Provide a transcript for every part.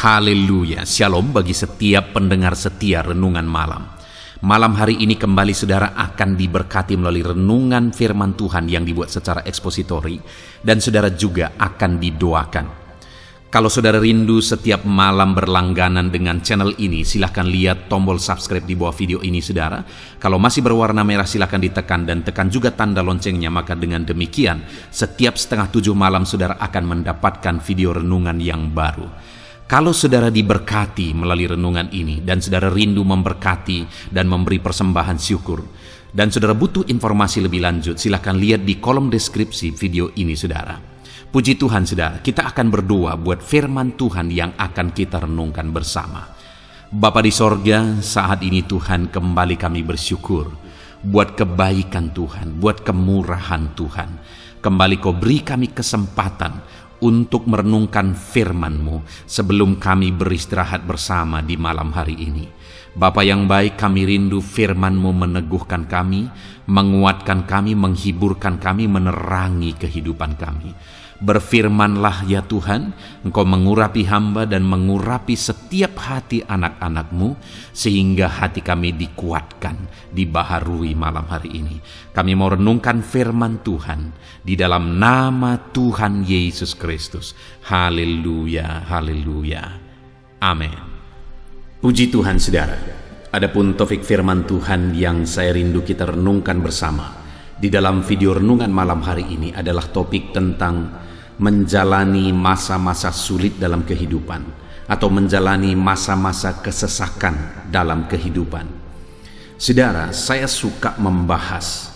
Haleluya, shalom bagi setiap pendengar setia Renungan Malam. Malam hari ini kembali saudara akan diberkati melalui renungan firman Tuhan yang dibuat secara ekspositori, dan saudara juga akan didoakan. Kalau saudara rindu setiap malam berlangganan dengan channel ini, silahkan lihat tombol subscribe di bawah video ini saudara. Kalau masih berwarna merah silahkan ditekan dan tekan juga tanda loncengnya, maka dengan demikian setiap 6:30 malam saudara akan mendapatkan video renungan yang baru. Kalau saudara diberkati melalui renungan ini dan saudara rindu memberkati dan memberi persembahan syukur, dan saudara butuh informasi lebih lanjut, silakan lihat di kolom deskripsi video ini saudara. Puji Tuhan saudara, kita akan berdoa buat firman Tuhan yang akan kita renungkan bersama. Bapa di sorga, saat ini Tuhan kembali kami bersyukur buat kebaikan Tuhan, buat kemurahan Tuhan. Kembali Kau beri kami kesempatan untuk merenungkan firman-Mu sebelum kami beristirahat bersama di malam hari ini. Bapa yang baik, kami rindu firman-Mu meneguhkan kami, menguatkan kami, menghiburkan kami, menerangi kehidupan kami. Berfirmanlah ya Tuhan, Engkau mengurapi hamba dan mengurapi setiap hati anak-anak-Mu, sehingga hati kami dikuatkan, dibaharui malam hari ini. Kami mau renungkan firman Tuhan di dalam nama Tuhan Yesus Kristus. Haleluya, haleluya. Amin. Puji Tuhan saudara. Adapun topik firman Tuhan yang saya rindu kita renungkan bersama di dalam video renungan malam hari ini adalah topik tentang menjalani masa-masa sulit dalam kehidupan, atau menjalani masa-masa kesesakan dalam kehidupan. Saudara, saya suka membahas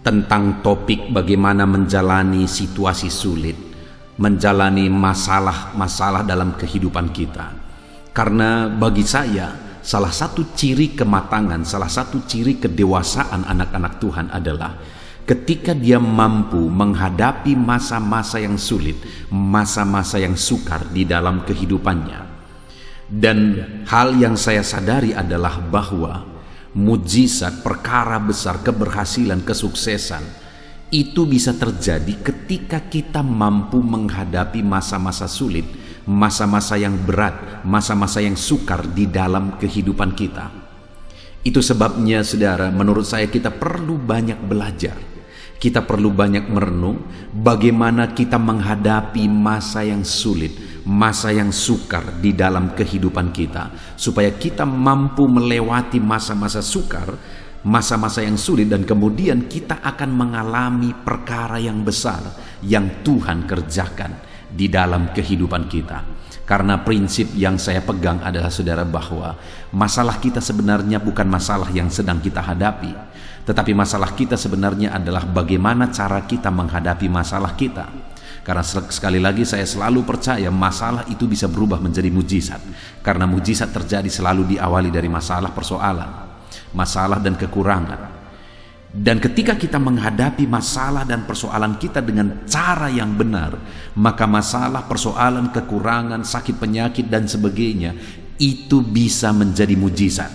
tentang topik bagaimana menjalani situasi sulit, menjalani masalah-masalah dalam kehidupan kita. Karena bagi saya, salah satu ciri kematangan, salah satu ciri kedewasaan anak-anak Tuhan adalah ketika dia mampu menghadapi masa-masa yang sulit, masa-masa yang sukar di dalam kehidupannya. Dan hal yang saya sadari adalah bahwa mujizat, perkara besar, keberhasilan, kesuksesan itu bisa terjadi ketika kita mampu menghadapi masa-masa sulit, masa-masa yang berat, masa-masa yang sukar di dalam kehidupan kita. Itu sebabnya saudara, menurut saya kita perlu banyak belajar. Kita perlu banyak merenung bagaimana kita menghadapi masa yang sulit, masa yang sukar di dalam kehidupan kita, supaya kita mampu melewati masa-masa sukar, masa-masa yang sulit, dan kemudian kita akan mengalami perkara yang besar yang Tuhan kerjakan di dalam kehidupan kita. Karena prinsip yang saya pegang adalah saudara, bahwa masalah kita sebenarnya bukan masalah yang sedang kita hadapi, tetapi masalah kita sebenarnya adalah bagaimana cara kita menghadapi masalah kita. Karena sekali lagi saya selalu percaya masalah itu bisa berubah menjadi mujizat. Karena mujizat terjadi selalu diawali dari masalah, persoalan, masalah dan kekurangan. Dan ketika kita menghadapi masalah dan persoalan kita dengan cara yang benar, maka masalah, persoalan, kekurangan, sakit, penyakit, dan sebagainya itu bisa menjadi mujizat.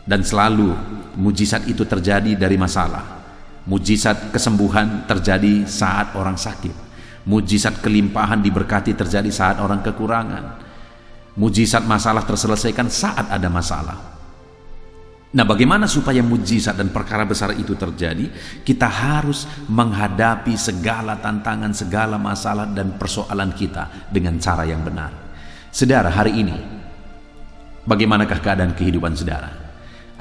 Dan selalu mujizat itu terjadi dari masalah. Mujizat kesembuhan terjadi saat orang sakit. Mujizat kelimpahan diberkati terjadi saat orang kekurangan. Mujizat masalah terselesaikan saat ada masalah. Nah, bagaimana supaya mujizat dan perkara besar itu terjadi? Kita harus menghadapi segala tantangan, segala masalah dan persoalan kita dengan cara yang benar. Saudara, hari ini bagaimanakah keadaan kehidupan saudara?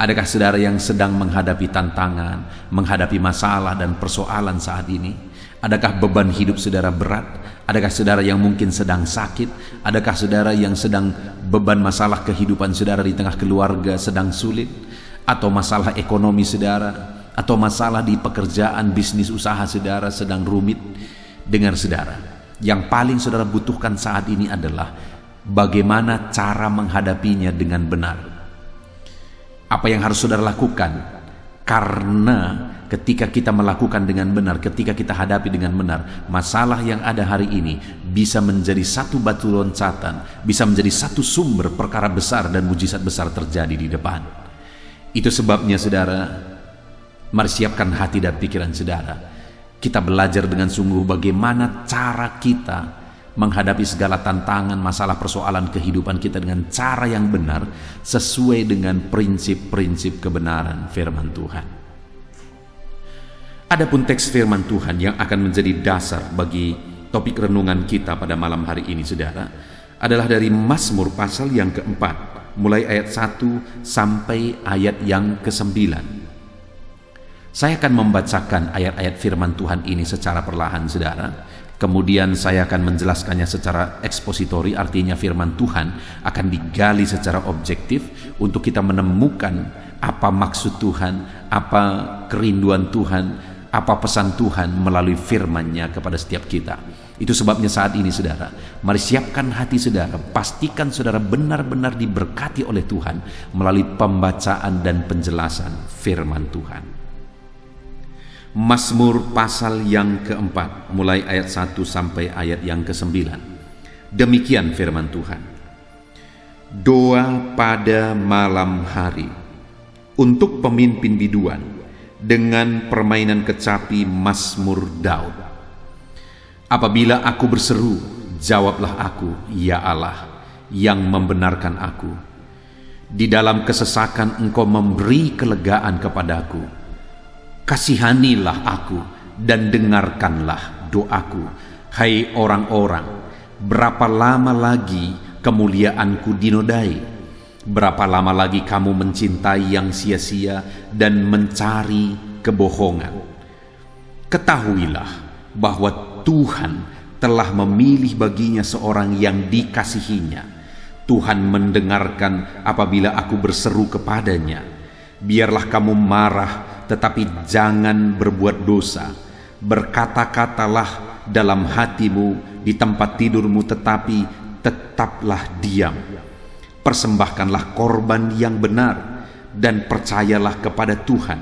Adakah saudara yang sedang menghadapi tantangan, menghadapi masalah dan persoalan saat ini? Adakah beban hidup saudara berat? Adakah saudara yang mungkin sedang sakit? Adakah saudara yang sedang beban masalah kehidupan saudara di tengah keluarga sedang sulit? Atau masalah ekonomi saudara? Atau masalah di pekerjaan, bisnis, usaha saudara sedang rumit? Dengar saudara, yang paling saudara butuhkan saat ini adalah bagaimana cara menghadapinya dengan benar. Apa yang harus saudara lakukan? Karena ketika kita melakukan dengan benar, ketika kita hadapi dengan benar, masalah yang ada hari ini bisa menjadi satu batu loncatan, bisa menjadi satu sumber perkara besar dan mujizat besar terjadi di depan. Itu sebabnya saudara, mari siapkan hati dan pikiran saudara. Kita belajar dengan sungguh bagaimana cara kita menghadapi segala tantangan, masalah, persoalan kehidupan kita dengan cara yang benar, sesuai dengan prinsip-prinsip kebenaran firman Tuhan. Adapun teks firman Tuhan yang akan menjadi dasar bagi topik renungan kita pada malam hari ini, saudara, adalah dari Mazmur pasal yang keempat, mulai ayat 1 sampai ayat yang ke-9. Saya akan membacakan ayat-ayat firman Tuhan ini secara perlahan, saudara. Kemudian saya akan menjelaskannya secara ekspositori, artinya firman Tuhan akan digali secara objektif untuk kita menemukan apa maksud Tuhan, apa kerinduan Tuhan, apa pesan Tuhan melalui firman-Nya kepada setiap kita. Itu sebabnya saat ini, saudara, mari siapkan hati saudara, pastikan saudara benar-benar diberkati oleh Tuhan melalui pembacaan dan penjelasan firman Tuhan. Mazmur pasal yang keempat, mulai ayat 1 sampai ayat yang ke-9. Demikian firman Tuhan. Doa pada malam hari untuk pemimpin biduan dengan permainan kecapi Mazmur Daud. Apabila aku berseru, jawablah aku, ya Allah, yang membenarkan aku. Di dalam kesesakan Engkau memberi kelegaan kepadaku. Kasihanilah aku dan dengarkanlah doaku, hai orang-orang. Berapa lama lagi kemuliaanku dinodai? Berapa lama lagi kamu mencintai yang sia-sia dan mencari kebohongan? Ketahuilah bahwa Tuhan telah memilih baginya seorang yang dikasihinya. Tuhan mendengarkan apabila aku berseru kepadanya. Biarlah kamu marah, tetapi jangan berbuat dosa. Berkata-katalah dalam hatimu di tempat tidurmu, tetapi tetaplah diam. Persembahkanlah korban yang benar dan percayalah kepada Tuhan.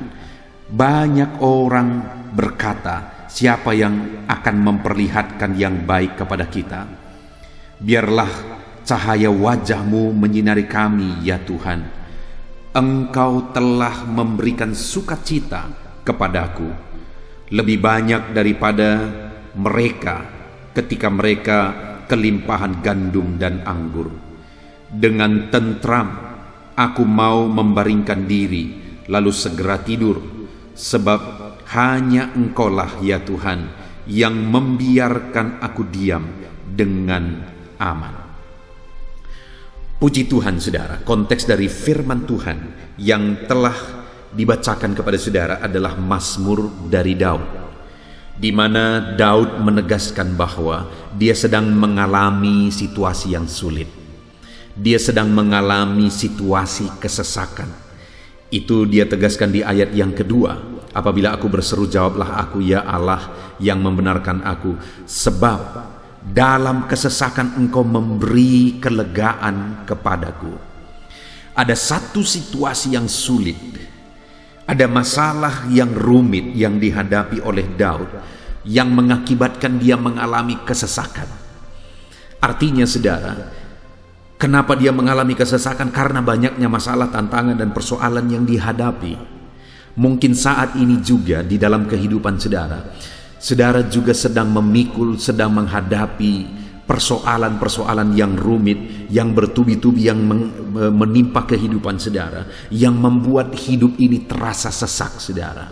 Banyak orang berkata, siapa yang akan memperlihatkan yang baik kepada kita? Biarlah cahaya wajah-Mu menyinari kami, ya Tuhan. Engkau telah memberikan sukacita kepadaku, lebih banyak daripada mereka ketika mereka kelimpahan gandum dan anggur. Dengan tentram aku mau membaringkan diri, lalu segera tidur, sebab hanya Engkaulah, ya Tuhan, yang membiarkan aku diam dengan aman. Puji Tuhan, saudara, konteks dari firman Tuhan yang telah dibacakan kepada saudara adalah Mazmur dari Daud, di mana Daud menegaskan bahwa dia sedang mengalami situasi yang sulit. Dia sedang mengalami situasi kesesakan. Itu dia tegaskan di ayat yang kedua. Apabila aku berseru, jawablah aku, ya Allah, yang membenarkan aku. Sebab dalam kesesakan Engkau memberi kelegaan kepadaku. Ada satu situasi yang sulit, ada masalah yang rumit yang dihadapi oleh Daud, yang mengakibatkan dia mengalami kesesakan. Artinya, saudara, kenapa dia mengalami kesesakan? Karena banyaknya masalah, tantangan, dan persoalan yang dihadapi. Mungkin saat ini juga di dalam kehidupan saudara juga sedang memikul, sedang menghadapi persoalan-persoalan yang rumit, yang bertubi-tubi, yang menimpa kehidupan saudara, yang membuat hidup ini terasa sesak, saudara.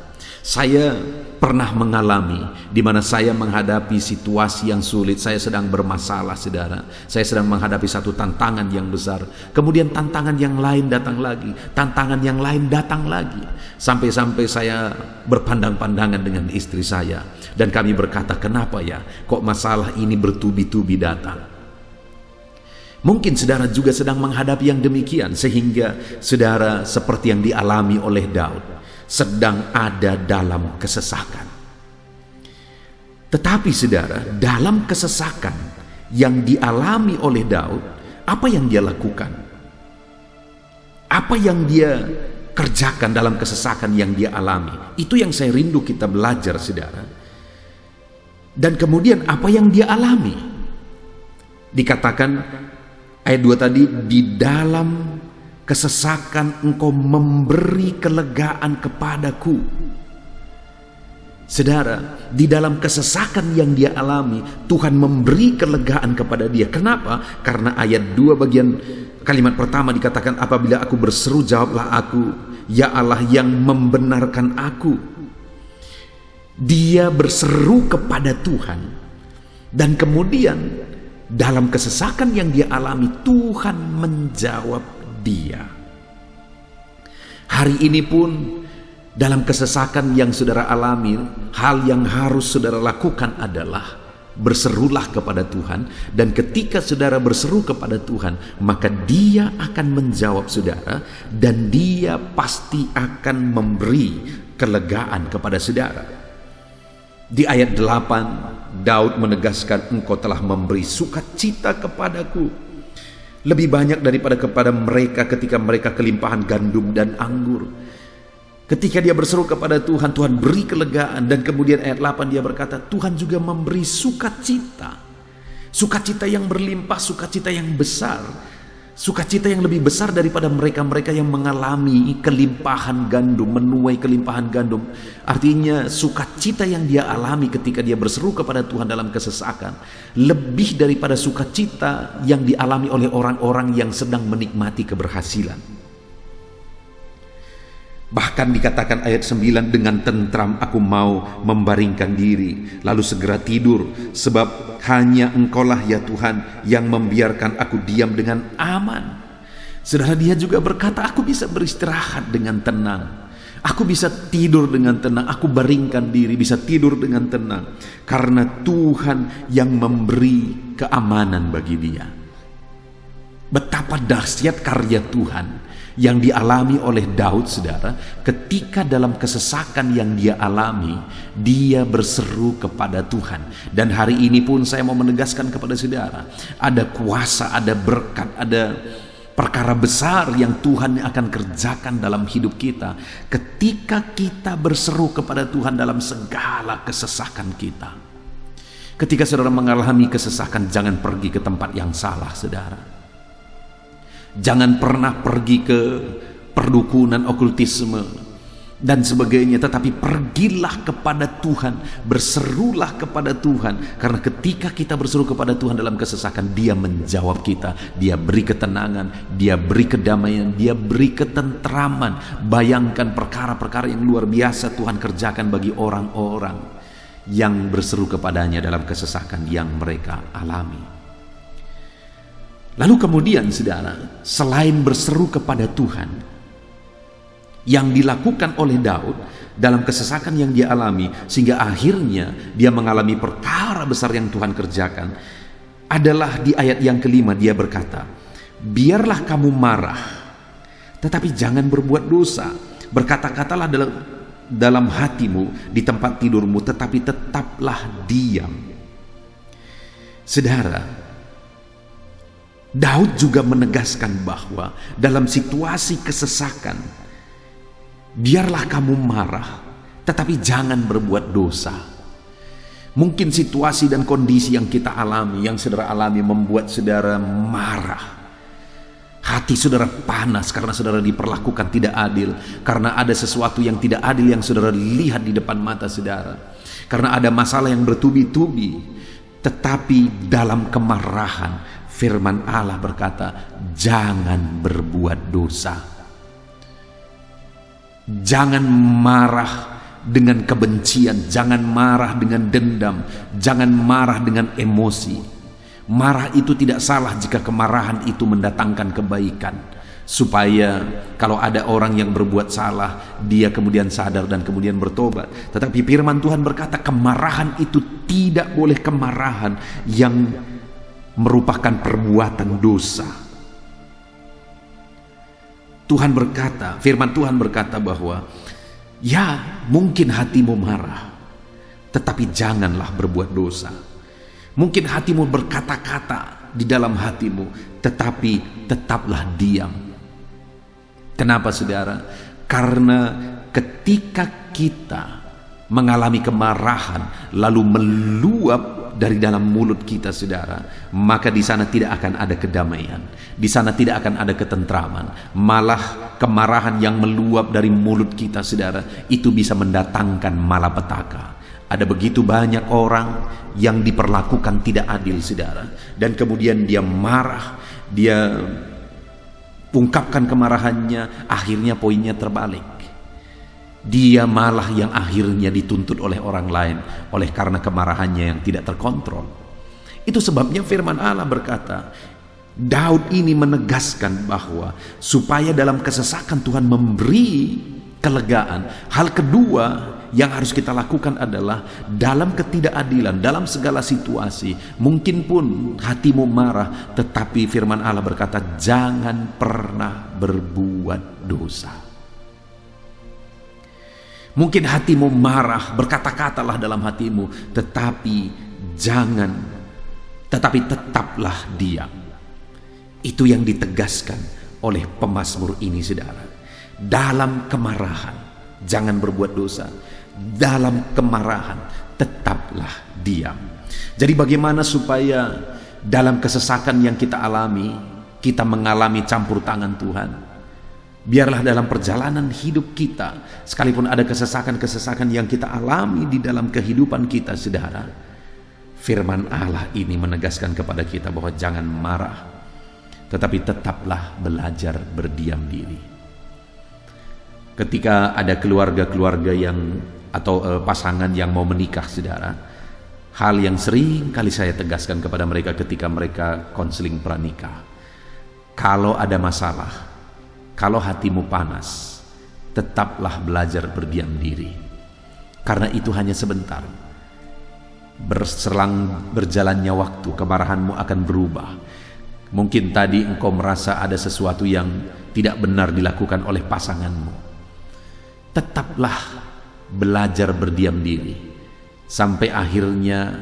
Saya pernah mengalami di mana saya menghadapi situasi yang sulit, saya sedang bermasalah, saudara. Saya sedang menghadapi satu tantangan yang besar. Kemudian tantangan yang lain datang lagi, tantangan yang lain datang lagi. Sampai-sampai saya berpandang-pandangan dengan istri saya dan kami berkata, kenapa ya kok masalah ini bertubi-tubi datang? Mungkin saudara juga sedang menghadapi yang demikian, sehingga saudara seperti yang dialami oleh Daud, sedang ada dalam kesesakan. Tetapi saudara, dalam kesesakan yang dialami oleh Daud, apa yang dia lakukan? Apa yang dia kerjakan dalam kesesakan yang dia alami? Itu yang saya rindu kita belajar, saudara. Dan kemudian apa yang dia alami? Dikatakan ayat 2 tadi, di dalam kesesakan Engkau memberi kelegaan kepadaku. Saudara, di dalam kesesakan yang dia alami, Tuhan memberi kelegaan kepada dia. Kenapa? Karena ayat 2 bagian kalimat pertama dikatakan, apabila aku berseru, jawablah aku, ya Allah yang membenarkan aku. Dia berseru kepada Tuhan, dan kemudian dalam kesesakan yang dia alami, Tuhan menjawab dia. Hari ini pun dalam kesesakan yang saudara alami, hal yang harus saudara lakukan adalah berserulah kepada Tuhan. Dan ketika saudara berseru kepada Tuhan, maka Dia akan menjawab saudara, dan Dia pasti akan memberi kelegaan kepada saudara. Di ayat 8, Daud menegaskan, engkau telah memberi sukacita kepadaku lebih banyak daripada kepada mereka ketika mereka kelimpahan gandum dan anggur. Ketika dia berseru kepada Tuhan, Tuhan beri kelegaan. Dan kemudian ayat 8 dia berkata, Tuhan juga memberi sukacita. Sukacita yang berlimpah, sukacita yang besar. Sukacita yang lebih besar daripada mereka-mereka yang mengalami kelimpahan gandum, menuai kelimpahan gandum. Artinya sukacita yang dia alami ketika dia berseru kepada Tuhan dalam kesesakan, lebih daripada sukacita yang dialami oleh orang-orang yang sedang menikmati keberhasilan. Bahkan dikatakan ayat 9, dengan tentram aku mau membaringkan diri, lalu segera tidur, sebab hanya Engkaulah ya Tuhan yang membiarkan aku diam dengan aman. Saudara, dia juga berkata, aku bisa beristirahat dengan tenang, aku bisa tidur dengan tenang, aku baringkan diri, bisa tidur dengan tenang, karena Tuhan yang memberi keamanan bagi dia. Betapa dahsyat karya Tuhan yang dialami oleh Daud, saudara, ketika dalam kesesakan yang dia alami, dia berseru kepada Tuhan. Dan hari ini pun saya mau menegaskan kepada saudara, ada kuasa, ada berkat, ada perkara besar yang Tuhan akan kerjakan dalam hidup kita ketika kita berseru kepada Tuhan dalam segala kesesakan kita. Ketika saudara mengalami kesesakan, jangan pergi ke tempat yang salah, saudara. Jangan pernah pergi ke perdukunan, okultisme dan sebagainya, tetapi pergilah kepada Tuhan, berserulah kepada Tuhan, karena ketika kita berseru kepada Tuhan dalam kesesakan, Dia menjawab kita, Dia beri ketenangan, Dia beri kedamaian, Dia beri ketentraman. Bayangkan perkara-perkara yang luar biasa Tuhan kerjakan bagi orang-orang yang berseru kepadanya dalam kesesakan yang mereka alami. Lalu kemudian saudara, selain berseru kepada Tuhan yang dilakukan oleh Daud dalam kesesakan yang dia alami, sehingga akhirnya dia mengalami perkara besar yang Tuhan kerjakan, adalah di ayat yang kelima dia berkata, biarlah kamu marah, tetapi jangan berbuat dosa. Berkata-katalah dalam hatimu, di tempat tidurmu, tetapi tetaplah diam. Saudara, Daud juga menegaskan bahwa dalam situasi kesesakan, biarlah kamu marah, tetapi jangan berbuat dosa. Mungkin situasi dan kondisi yang kita alami, yang saudara alami, membuat saudara marah. Hati saudara panas karena saudara diperlakukan tidak adil, karena ada sesuatu yang tidak adil yang saudara lihat di depan mata saudara, karena ada masalah yang bertubi-tubi. Tetapi dalam kemarahan, firman Allah berkata, jangan berbuat dosa. Jangan marah dengan kebencian, jangan marah dengan dendam, jangan marah dengan emosi. Marah itu tidak salah jika kemarahan itu mendatangkan kebaikan, supaya kalau ada orang yang berbuat salah, dia kemudian sadar dan kemudian bertobat. Tetapi firman Tuhan berkata, kemarahan itu tidak boleh kemarahan yang merupakan perbuatan dosa. Tuhan berkata, firman Tuhan berkata bahwa ya, mungkin hatimu marah, tetapi janganlah berbuat dosa. Mungkin hatimu berkata-kata di dalam hatimu, tetapi tetaplah diam. Kenapa saudara? Karena ketika kita mengalami kemarahan lalu meluap dari dalam mulut kita, saudara, maka di sana tidak akan ada kedamaian, di sana tidak akan ada ketentraman. Malah kemarahan yang meluap dari mulut kita, saudara, itu bisa mendatangkan malapetaka, Ada begitu banyak orang yang diperlakukan tidak adil, saudara. Dan kemudian dia marah, dia ungkapkan kemarahannya, akhirnya poinnya terbalik. Dia malah yang akhirnya dituntut oleh orang lain oleh karena kemarahannya yang tidak terkontrol. Itu sebabnya firman Allah berkata, Daud ini menegaskan bahwa supaya dalam kesesakan Tuhan memberi kelegaan. Hal kedua yang harus kita lakukan adalah dalam ketidakadilan, dalam segala situasi, mungkin pun hatimu marah, tetapi firman Allah berkata, jangan pernah berbuat dosa. Mungkin hatimu marah, berkata-katalah dalam hatimu, tetapi tetaplah diam. Itu yang ditegaskan oleh pemazmur ini, saudara. Dalam kemarahan jangan berbuat dosa, dalam kemarahan tetaplah diam. Jadi bagaimana supaya dalam kesesakan yang kita alami, kita mengalami campur tangan Tuhan? Biarlah dalam perjalanan hidup kita, sekalipun ada kesesakan-kesesakan yang kita alami di dalam kehidupan kita, saudara, firman Allah ini menegaskan kepada kita bahwa jangan marah, tetapi tetaplah belajar berdiam diri. Ketika ada keluarga-keluarga yang atau pasangan yang mau menikah, saudara, hal yang sering kali saya tegaskan kepada mereka ketika mereka konseling pranikah, kalau ada masalah, kalau hatimu panas, tetaplah belajar berdiam diri. Karena itu hanya sebentar. Berselang berjalannya waktu, kemarahanmu akan berubah. Mungkin tadi engkau merasa ada sesuatu yang tidak benar dilakukan oleh pasanganmu. Tetaplah belajar berdiam diri sampai akhirnya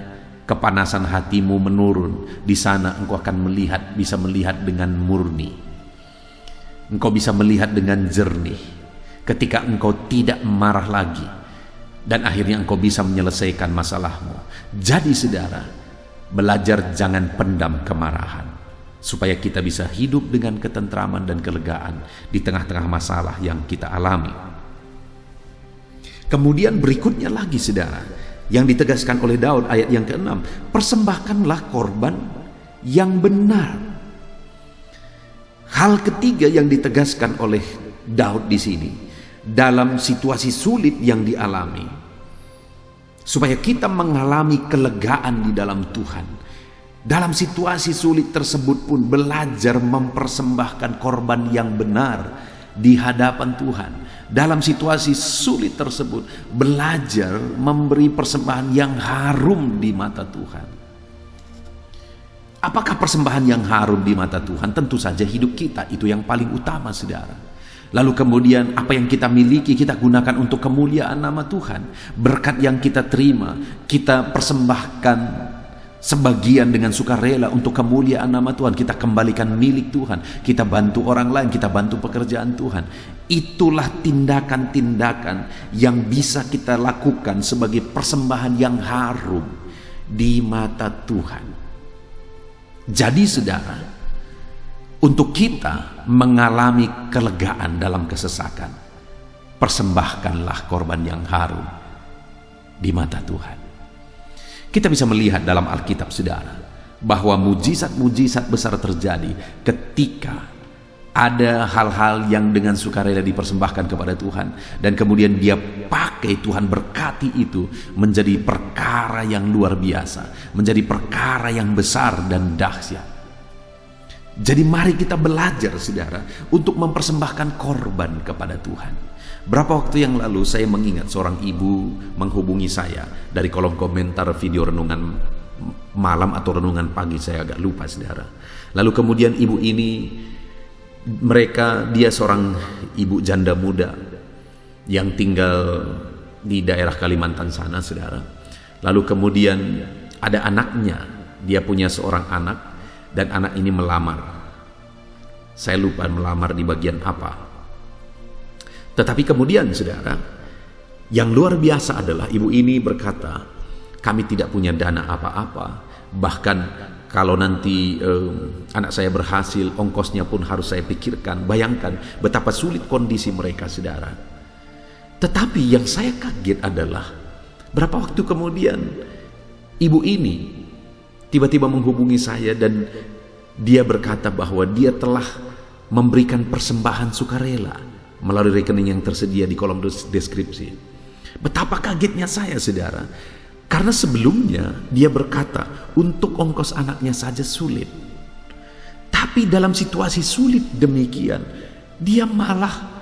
kepanasan hatimu menurun. Di sana engkau akan bisa melihat dengan murni. Engkau bisa melihat dengan jernih ketika engkau tidak marah lagi, dan akhirnya engkau bisa menyelesaikan masalahmu. Jadi saudara, belajar jangan pendam kemarahan, supaya kita bisa hidup dengan ketentraman dan kelegaan di tengah-tengah masalah yang kita alami. Kemudian berikutnya lagi, saudara, yang ditegaskan oleh Daud ayat yang ke-6, persembahkanlah korban yang benar. Hal ketiga yang ditegaskan oleh Daud di sini, dalam situasi sulit yang dialami, supaya kita mengalami kelegaan di dalam Tuhan. Dalam situasi sulit tersebut pun belajar mempersembahkan korban yang benar di hadapan Tuhan. Dalam situasi sulit tersebut belajar memberi persembahan yang harum di mata Tuhan. Apakah persembahan yang harum di mata Tuhan? Tentu saja hidup kita, itu yang paling utama, saudara. Lalu kemudian apa yang kita miliki kita gunakan untuk kemuliaan nama Tuhan. Berkat yang kita terima kita persembahkan sebagian dengan sukarela untuk kemuliaan nama Tuhan. Kita kembalikan milik Tuhan. Kita bantu orang lain, kita bantu pekerjaan Tuhan. Itulah tindakan-tindakan yang bisa kita lakukan sebagai persembahan yang harum di mata Tuhan. Jadi saudara, untuk kita mengalami kelegaan dalam kesesakan, persembahkanlah korban yang harum di mata Tuhan. Kita bisa melihat dalam Alkitab, saudara, bahwa mujizat-mujizat besar terjadi ketika ada hal-hal yang dengan sukarela dipersembahkan kepada Tuhan, dan kemudian dia pakai, Tuhan berkati itu menjadi perkara yang luar biasa, menjadi perkara yang besar dan dahsyat. Jadi mari kita belajar, saudara, untuk mempersembahkan korban kepada Tuhan. Berapa waktu yang lalu saya mengingat seorang ibu menghubungi saya dari kolom komentar video renungan malam atau renungan pagi, saya agak lupa, saudara. Lalu kemudian ibu ini, dia seorang ibu janda muda yang tinggal di daerah Kalimantan sana, saudara. Lalu kemudian ada anaknya, dia punya seorang anak, dan anak ini melamar. Saya lupa melamar di bagian apa. Tetapi kemudian, saudara, yang luar biasa adalah ibu ini berkata, kami tidak punya dana apa-apa, bahkan kalau nanti anak saya berhasil, ongkosnya pun harus saya pikirkan. Bayangkan betapa sulit kondisi mereka, saudara. Tetapi yang saya kaget adalah Berapa waktu kemudian ibu ini tiba-tiba menghubungi saya dan dia berkata bahwa dia telah memberikan persembahan sukarela melalui rekening yang tersedia di kolom deskripsi. Betapa kagetnya saya, saudara, karena sebelumnya dia berkata untuk ongkos anaknya saja sulit. Tapi dalam situasi sulit demikian, dia malah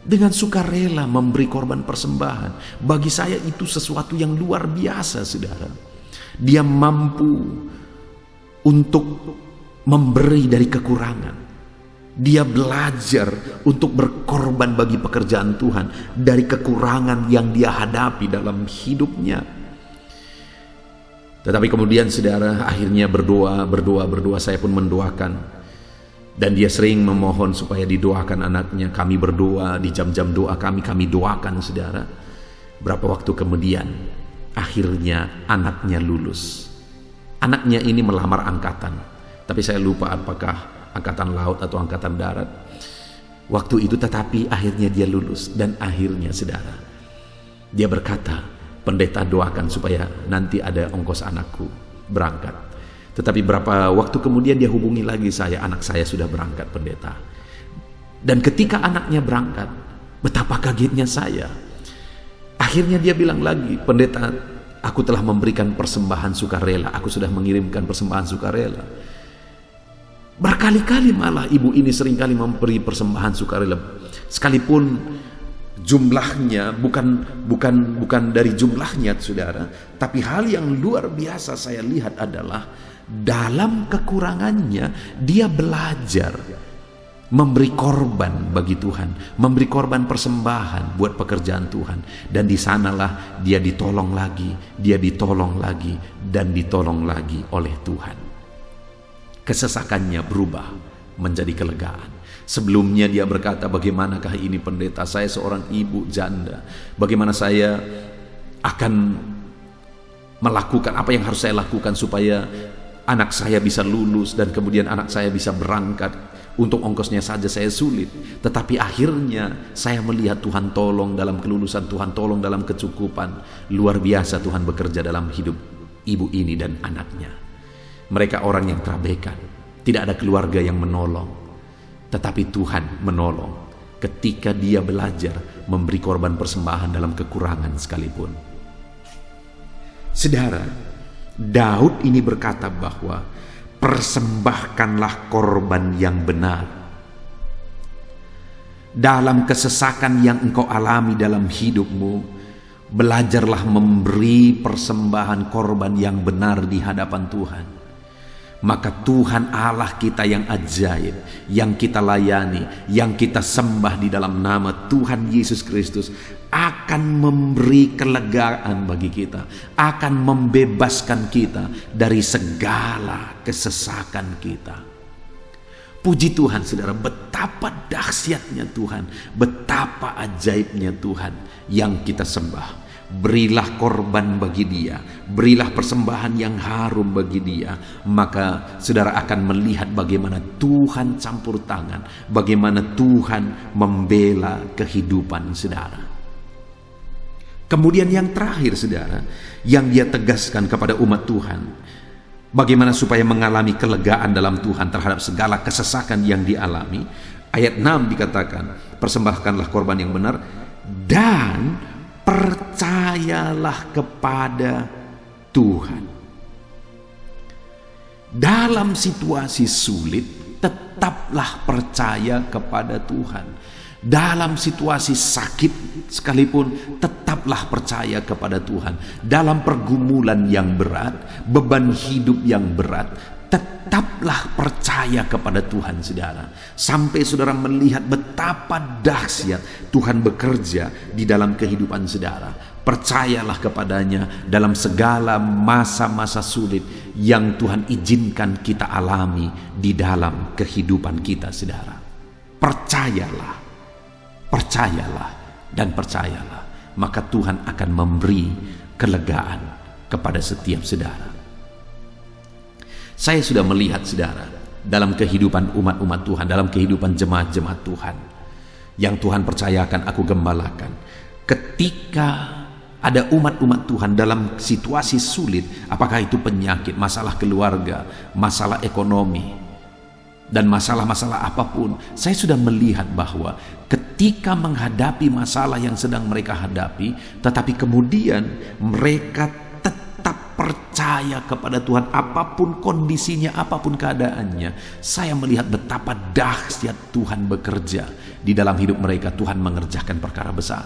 dengan sukarela memberi korban persembahan. Bagi saya itu sesuatu yang luar biasa, saudara. Dia mampu untuk memberi dari kekurangan. Dia belajar untuk berkorban bagi pekerjaan Tuhan dari kekurangan yang dia hadapi dalam hidupnya. Tetapi kemudian, saudara, akhirnya berdoa, saya pun mendoakan. Dan dia sering memohon supaya didoakan anaknya. Kami berdoa di jam-jam doa kami doakan, saudara. Berapa waktu kemudian akhirnya anaknya lulus. Anaknya ini melamar angkatan, tapi saya lupa apakah angkatan laut atau angkatan darat waktu itu, tetapi akhirnya dia lulus. Dan akhirnya, saudara, dia berkata, pendeta doakan supaya nanti ada ongkos anakku berangkat. Tetapi berapa waktu kemudian dia hubungi lagi saya, anak saya sudah berangkat, pendeta. Dan ketika anaknya berangkat, betapa kagetnya saya. Akhirnya dia bilang lagi, pendeta, aku telah memberikan persembahan sukarela, aku sudah mengirimkan persembahan sukarela. Berkali-kali malah ibu ini seringkali memberi persembahan sukarela, sekalipun jumlahnya bukan dari jumlahnya, saudara. Tapi hal yang luar biasa saya lihat adalah dalam kekurangannya dia belajar memberi korban bagi Tuhan, memberi korban persembahan buat pekerjaan Tuhan. Dan di sanalah dia ditolong lagi, dan ditolong lagi oleh Tuhan. Kesesakannya berubah menjadi kelegaan. Sebelumnya dia berkata, bagaimanakah ini, pendeta, saya seorang ibu janda, bagaimana saya akan melakukan apa yang harus saya lakukan supaya anak saya bisa lulus dan kemudian anak saya bisa berangkat. Untuk ongkosnya saja saya sulit. Tetapi akhirnya saya melihat Tuhan tolong dalam kelulusan, Tuhan tolong dalam kecukupan. Luar biasa Tuhan bekerja dalam hidup ibu ini dan anaknya. Mereka orang yang terabaikan, tidak ada keluarga yang menolong, tetapi Tuhan menolong ketika dia belajar memberi korban persembahan dalam kekurangan sekalipun. Saudara, Daud ini berkata bahwa persembahkanlah korban yang benar. Dalam kesesakan yang engkau alami dalam hidupmu, belajarlah memberi persembahan korban yang benar di hadapan Tuhan. Maka Tuhan Allah kita yang ajaib, yang kita layani, yang kita sembah di dalam nama Tuhan Yesus Kristus, akan memberi kelegaan bagi kita, akan membebaskan kita dari segala kesesakan kita. Puji Tuhan, saudara, betapa dahsyatnya Tuhan, betapa ajaibnya Tuhan yang kita sembah. Berilah korban bagi dia, berilah persembahan yang harum bagi dia, maka saudara akan melihat bagaimana Tuhan campur tangan, bagaimana Tuhan membela kehidupan saudara. Kemudian yang terakhir, saudara, yang dia tegaskan kepada umat Tuhan, bagaimana supaya mengalami kelegaan dalam Tuhan terhadap segala kesesakan yang dialami. Ayat 6 dikatakan, persembahkanlah korban yang benar dan percayalah kepada Tuhan. Dalam situasi sulit, tetaplah percaya kepada Tuhan. Dalam situasi sakit sekalipun, tetaplah percaya kepada Tuhan. Dalam pergumulan yang berat, beban hidup yang berat, tetaplah percaya kepada Tuhan, saudara. Sampai saudara melihat betapa dahsyat Tuhan bekerja di dalam kehidupan saudara. Percayalah kepadanya dalam segala masa-masa sulit yang Tuhan izinkan kita alami di dalam kehidupan kita, saudara. Percayalah, dan percayalah. Maka Tuhan akan memberi kelegaan kepada setiap saudara. Saya sudah melihat, saudara, dalam kehidupan umat-umat Tuhan, dalam kehidupan jemaat-jemaat Tuhan yang Tuhan percayakan aku gembalakan, ketika Ada umat-umat Tuhan dalam situasi sulit, apakah itu penyakit, masalah keluarga, masalah ekonomi, dan masalah-masalah apapun. Saya sudah melihat bahwa ketika menghadapi masalah yang sedang mereka hadapi, tetapi kemudian mereka tetap percaya kepada Tuhan, apapun kondisinya, apapun keadaannya. Saya melihat betapa dahsyat Tuhan bekerja di dalam hidup mereka. Tuhan mengerjakan perkara besar.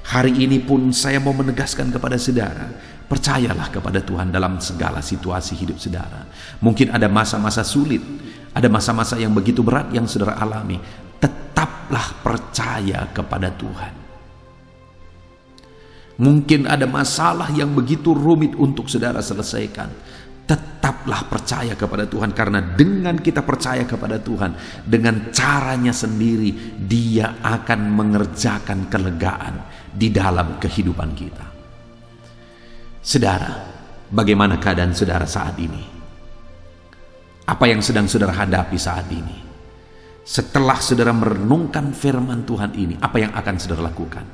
Hari ini pun saya mau menegaskan kepada saudara, percayalah kepada Tuhan dalam segala situasi hidup saudara. Mungkin ada masa-masa sulit, ada masa-masa yang begitu berat yang saudara alami. Tetaplah percaya kepada Tuhan. Mungkin ada masalah yang begitu rumit untuk saudara selesaikan. Tetaplah percaya kepada Tuhan, karena dengan kita percaya kepada Tuhan, dengan caranya sendiri, Dia akan mengerjakan kelegaan di dalam kehidupan kita. Saudara, bagaimana keadaan saudara saat ini? Apa yang sedang saudara hadapi saat ini? Setelah saudara merenungkan firman Tuhan ini, apa yang akan saudara lakukan?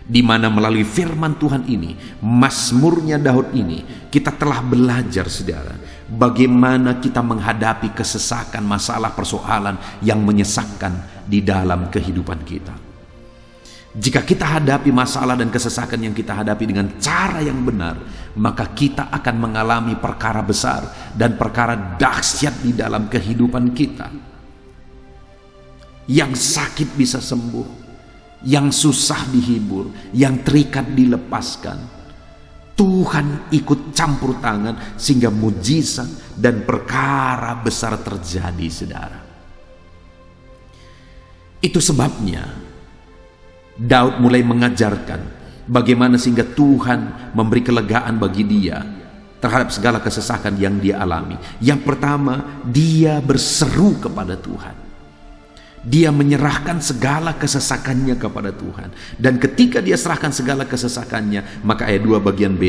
Di mana melalui firman Tuhan ini, Mazmurnya Daud ini, kita telah belajar saudara, bagaimana kita menghadapi kesesakan, masalah, persoalan yang menyesakkan di dalam kehidupan kita. Jika kita hadapi masalah dan kesesakan yang kita hadapi dengan cara yang benar, maka kita akan mengalami perkara besar dan perkara dahsyat di dalam kehidupan kita. Yang sakit bisa sembuh, yang susah dihibur, yang terikat dilepaskan. Tuhan ikut campur tangan sehingga mujizat dan perkara besar terjadi, saudara. Itu sebabnya Daud mulai mengajarkan bagaimana sehingga Tuhan memberi kelegaan bagi dia terhadap segala kesesakan yang dia alami. Yang pertama, dia berseru kepada Tuhan. Dia menyerahkan segala kesesakannya kepada Tuhan. Dan ketika dia serahkan segala kesesakannya, maka ayat 2 bagian B,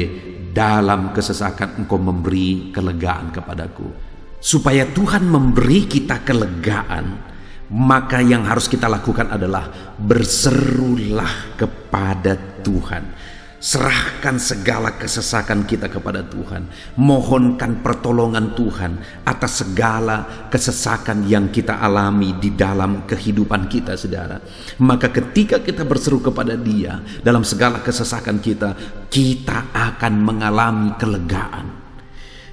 dalam kesesakan engkau memberi kelegaan kepadaku. Supaya Tuhan memberi kita kelegaan, maka yang harus kita lakukan adalah berserulah kepada Tuhan. Serahkan segala kesesakan kita kepada Tuhan. Mohonkan pertolongan Tuhan atas segala kesesakan yang kita alami di dalam kehidupan kita, saudara. Maka ketika kita berseru kepada Dia dalam segala kesesakan kita, kita akan mengalami kelegaan.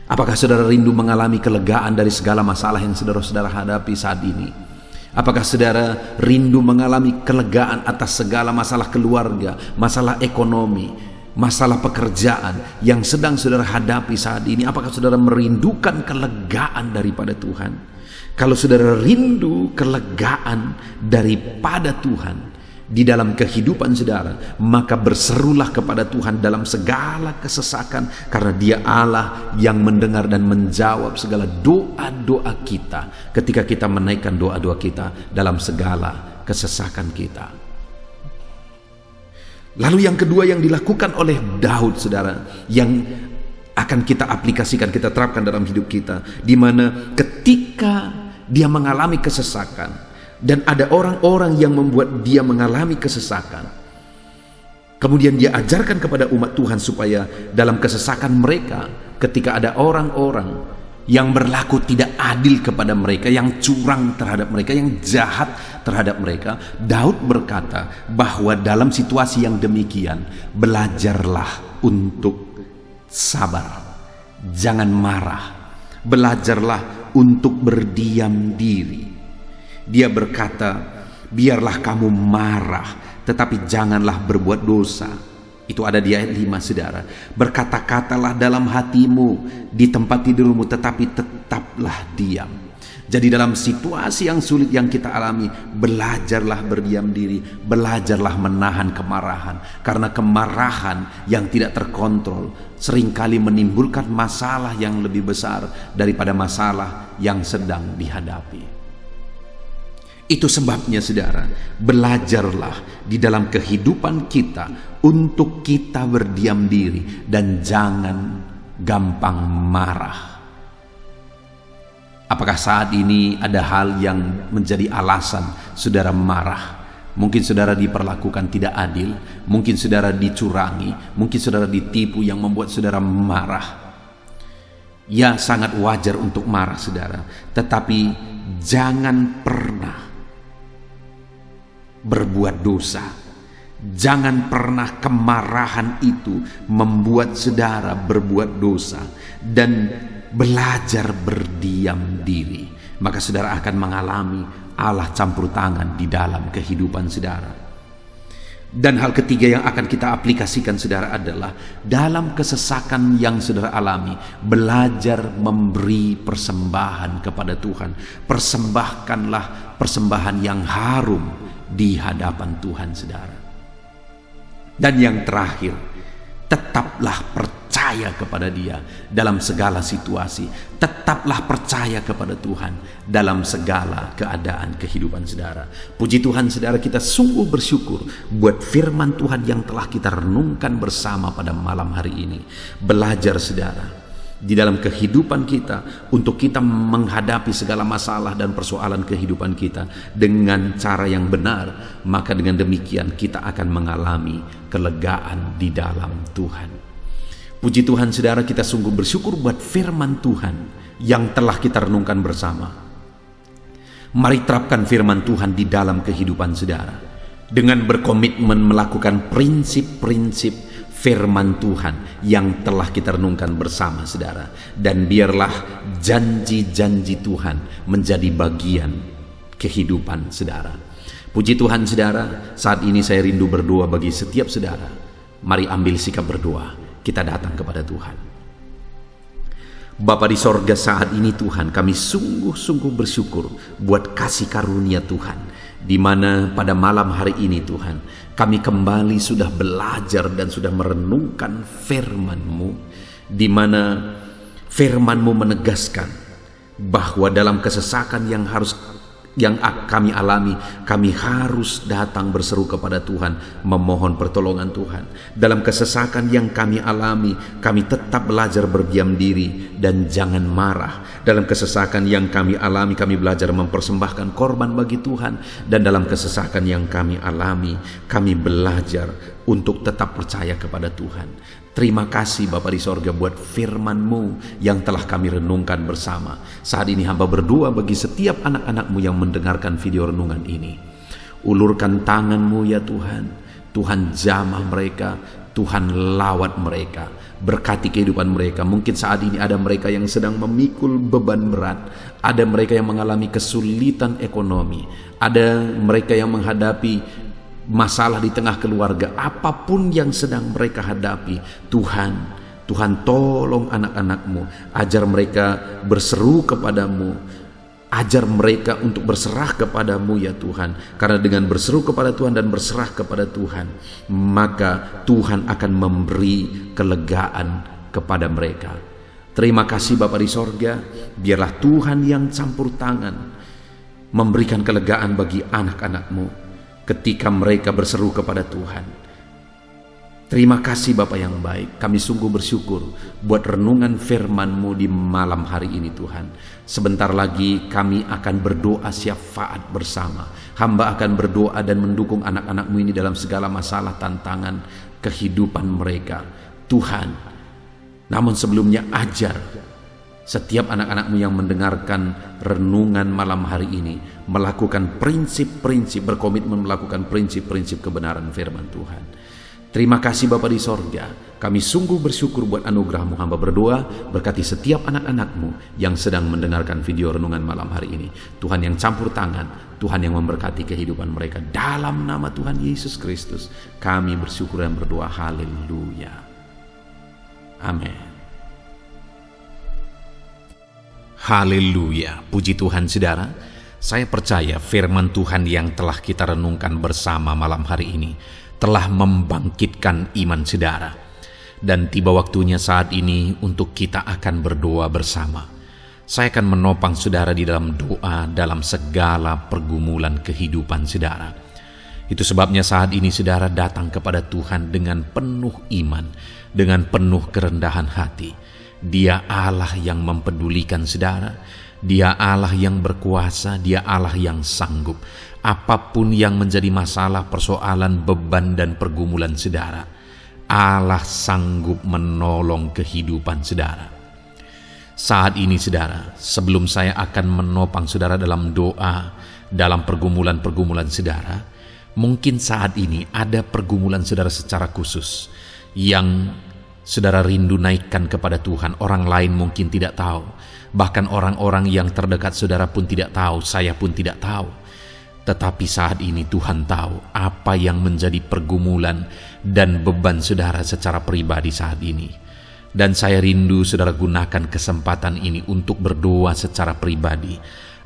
Apakah saudara rindu mengalami kelegaan dari segala masalah yang saudara-saudara hadapi saat ini? Apakah saudara rindu mengalami kelegaan atas segala masalah keluarga, masalah ekonomi, masalah pekerjaan yang sedang saudara hadapi saat ini? Apakah saudara merindukan kelegaan daripada Tuhan? Kalau saudara rindu kelegaan daripada Tuhan di dalam kehidupan saudara, maka berserulah kepada Tuhan dalam segala kesesakan, karena Dia Allah yang mendengar dan menjawab segala doa-doa kita ketika kita menaikkan doa-doa kita dalam segala kesesakan kita. Lalu yang kedua yang dilakukan oleh Daud, saudara, yang akan kita aplikasikan, kita terapkan dalam hidup kita, di mana ketika dia mengalami kesesakan dan ada orang-orang yang membuat dia mengalami kesesakan, kemudian dia ajarkan kepada umat Tuhan supaya dalam kesesakan mereka, ketika ada orang-orang yang berlaku tidak adil kepada mereka, yang curang terhadap mereka, yang jahat terhadap mereka, Daud berkata bahwa dalam situasi yang demikian, belajarlah untuk sabar, jangan marah, belajarlah untuk berdiam diri. Dia berkata, biarlah kamu marah, tetapi janganlah berbuat dosa. Itu ada di ayat 5, saudara. Berkata-katalah dalam hatimu di tempat tidurmu, tetapi tetaplah diam. Jadi dalam situasi yang sulit yang kita alami, belajarlah berdiam diri, belajarlah menahan kemarahan. Karena kemarahan yang tidak terkontrol seringkali menimbulkan masalah yang lebih besar daripada masalah yang sedang dihadapi. Itu sebabnya, saudara, belajarlah di dalam kehidupan kita untuk kita berdiam diri dan jangan gampang marah. Apakah saat ini ada hal yang menjadi alasan saudara marah? Mungkin saudara diperlakukan tidak adil, mungkin saudara dicurangi, mungkin saudara ditipu yang membuat saudara marah. Ya, sangat wajar untuk marah saudara, tetapi jangan pernah berbuat dosa. Jangan pernah kemarahan itu membuat saudara berbuat dosa, dan belajar berdiam diri. Maka saudara akan mengalami Allah campur tangan di dalam kehidupan saudara. Dan hal ketiga yang akan kita aplikasikan saudara adalah dalam kesesakan yang saudara alami, belajar memberi persembahan kepada Tuhan. Persembahkanlah persembahan yang harum di hadapan Tuhan saudara. Dan yang terakhir, tetaplah percaya kepada Dia dalam segala situasi. Tetaplah percaya kepada Tuhan dalam segala keadaan kehidupan saudara. Puji Tuhan saudara, kita sungguh bersyukur buat firman Tuhan yang telah kita renungkan bersama pada malam hari ini. Belajar saudara, di dalam kehidupan kita, untuk kita menghadapi segala masalah dan persoalan kehidupan kita dengan cara yang benar, maka dengan demikian kita akan mengalami kelegaan di dalam Tuhan. Puji Tuhan saudara, kita sungguh bersyukur buat firman Tuhan yang telah kita renungkan bersama. Mari terapkan firman Tuhan di dalam kehidupan saudara dengan berkomitmen melakukan prinsip-prinsip firman Tuhan yang telah kita renungkan bersama saudara. Dan biarlah janji-janji Tuhan menjadi bagian kehidupan saudara. Puji Tuhan saudara, saat ini saya rindu berdoa bagi setiap saudara. Mari ambil sikap berdoa, kita datang kepada Tuhan. Bapa di sorga, saat ini Tuhan, kami sungguh-sungguh bersyukur buat kasih karunia Tuhan, di mana pada malam hari ini Tuhan, kami kembali sudah belajar dan sudah merenungkan firman-Mu, di mana firman-Mu menegaskan bahwa dalam kesesakan yang kami alami, kami harus datang berseru kepada Tuhan, memohon pertolongan Tuhan. Dalam kesesakan yang kami alami, kami tetap belajar berdiam diri dan jangan marah. Dalam kesesakan yang kami alami, kami belajar mempersembahkan korban bagi Tuhan. Dan dalam kesesakan yang kami alami, kami belajar untuk tetap percaya kepada Tuhan. Terima kasih Bapa di sorga buat firman-Mu yang telah kami renungkan bersama. Saat ini hamba berdoa bagi setiap anak-anak-Mu yang mendengarkan video renungan ini. Ulurkan tangan-Mu ya Tuhan. Tuhan jamah mereka, Tuhan lawat mereka, berkati kehidupan mereka. Mungkin saat ini ada mereka yang sedang memikul beban berat, ada mereka yang mengalami kesulitan ekonomi, ada mereka yang menghadapi masalah di tengah keluarga. Apapun yang sedang mereka hadapi, Tuhan tolong anak-anak-Mu, ajar mereka berseru kepadamu, ajar mereka untuk berserah kepadamu ya Tuhan. Karena dengan berseru kepada Tuhan dan berserah kepada Tuhan, maka Tuhan akan memberi kelegaan kepada mereka. Terima kasih Bapa di sorga, biarlah Tuhan yang campur tangan memberikan kelegaan bagi anak-anak-Mu ketika mereka berseru kepada Tuhan. Terima kasih Bapa yang baik, kami sungguh bersyukur buat renungan firman-Mu di malam hari ini Tuhan. Sebentar lagi kami akan berdoa syafaat bersama. Hamba akan berdoa dan mendukung anak-anak-Mu ini dalam segala masalah, tantangan kehidupan mereka Tuhan. Namun sebelumnya ajar setiap anak-anak-Mu yang mendengarkan renungan malam hari ini melakukan prinsip-prinsip, berkomitmen melakukan prinsip-prinsip kebenaran firman Tuhan. Terima kasih Bapa di sorga, kami sungguh bersyukur buat anugerah-Mu. Hamba berdoa berkati setiap anak-anak-Mu yang sedang mendengarkan video renungan malam hari ini. Tuhan yang campur tangan, Tuhan yang memberkati kehidupan mereka. Dalam nama Tuhan Yesus Kristus kami bersyukur dan berdoa. Haleluya. Amin. Haleluya, puji Tuhan saudara. Saya percaya firman Tuhan yang telah kita renungkan bersama malam hari ini telah membangkitkan iman saudara. Dan tiba waktunya saat ini untuk kita akan berdoa bersama. Saya akan menopang saudara di dalam doa dalam segala pergumulan kehidupan saudara. Itu sebabnya saat ini saudara datang kepada Tuhan dengan penuh iman, dengan penuh kerendahan hati. Dia Allah yang mempedulikan saudara. Dia Allah yang berkuasa, Dia Allah yang sanggup. Apapun yang menjadi masalah, persoalan, beban, dan pergumulan saudara, Allah sanggup menolong kehidupan saudara. Saat ini saudara, sebelum saya akan menopang saudara dalam doa, dalam pergumulan-pergumulan saudara, mungkin saat ini ada pergumulan saudara secara khusus yang saudara rindu naikkan kepada Tuhan. Orang lain mungkin tidak tahu, bahkan orang-orang yang terdekat saudara pun tidak tahu, saya pun tidak tahu. Tetapi saat ini Tuhan tahu apa yang menjadi pergumulan dan beban saudara secara pribadi saat ini. Dan saya rindu saudara gunakan kesempatan ini untuk berdoa secara pribadi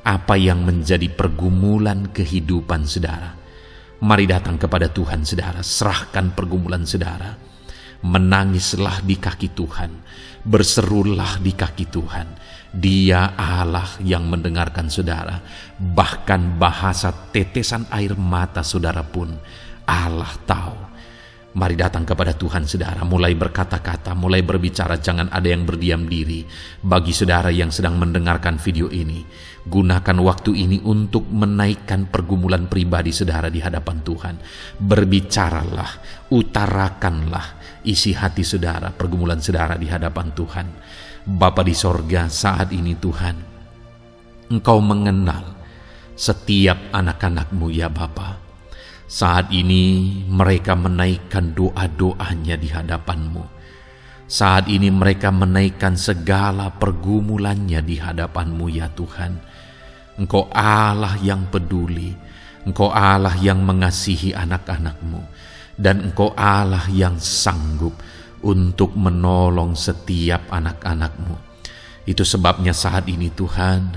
apa yang menjadi pergumulan kehidupan saudara. Mari datang kepada Tuhan saudara, serahkan pergumulan saudara. Menangislah di kaki Tuhan, berserulah di kaki Tuhan. Dia Allah yang mendengarkan saudara. Bahkan bahasa tetesan air mata saudara pun Allah tahu. Mari datang kepada Tuhan saudara, mulai berkata-kata, mulai berbicara, jangan ada yang berdiam diri. Bagi saudara yang sedang mendengarkan video ini, gunakan waktu ini untuk menaikkan pergumulan pribadi saudara di hadapan Tuhan. Berbicaralah, utarakanlah isi hati saudara, pergumulan saudara di hadapan Tuhan. Bapa di sorga, saat ini Tuhan, Engkau mengenal setiap anak-anak-Mu ya Bapa. Saat ini mereka menaikkan doa-doanya di hadapan-Mu. Saat ini mereka menaikkan segala pergumulannya di hadapan-Mu ya Tuhan. Engkau Allah yang peduli, Engkau Allah yang mengasihi anak-anak-Mu, dan Engkau Allah yang sanggup untuk menolong setiap anak-anak-Mu. Itu sebabnya saat ini Tuhan,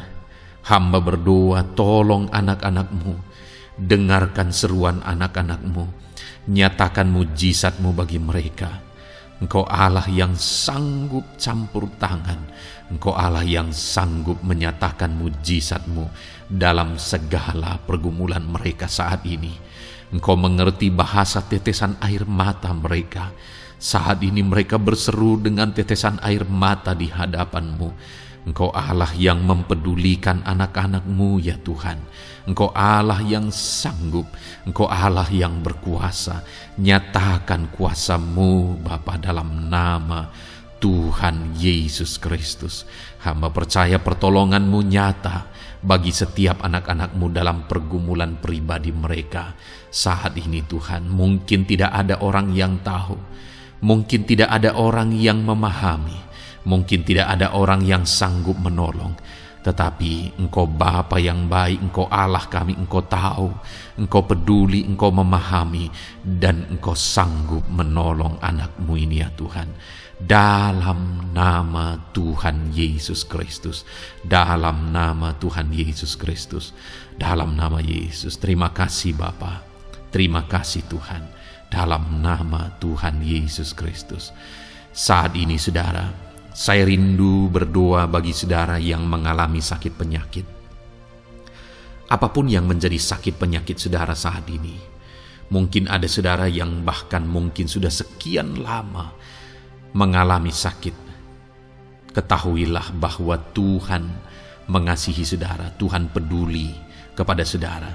hamba berdoa, tolong anak-anak-Mu. Dengarkan seruan anak-anak-Mu, nyatakan mujizat-Mu bagi mereka. Engkau Allah yang sanggup campur tangan, Engkau Allah yang sanggup menyatakan mujizat-Mu dalam segala pergumulan mereka saat ini. Engkau mengerti bahasa tetesan air mata mereka. Saat ini mereka berseru dengan tetesan air mata di hadapan-Mu. Engkau Allah yang mempedulikan anak-anak-Mu ya Tuhan. Engkau Allah yang sanggup, Engkau Allah yang berkuasa. Nyatakan kuasa-Mu Bapa dalam nama Tuhan Yesus Kristus. Hamba percaya pertolongan-Mu nyata bagi setiap anak-anak-Mu dalam pergumulan pribadi mereka. Saat ini Tuhan, mungkin tidak ada orang yang tahu, mungkin tidak ada orang yang memahami, mungkin tidak ada orang yang sanggup menolong. Tetapi Engkau Bapa yang baik, Engkau Allah kami, Engkau tahu, Engkau peduli, Engkau memahami, dan Engkau sanggup menolong anak-Mu ini ya Tuhan. Dalam nama Tuhan Yesus Kristus, dalam nama Tuhan Yesus Kristus, dalam nama Yesus. Terima kasih Bapa, terima kasih Tuhan, dalam nama Tuhan Yesus Kristus. Saat ini saudara, saya rindu berdoa bagi saudara yang mengalami sakit penyakit. Apapun yang menjadi sakit penyakit saudara saat ini. Mungkin ada saudara yang bahkan mungkin sudah sekian lama mengalami sakit. Ketahuilah bahwa Tuhan mengasihi saudara, Tuhan peduli kepada saudara.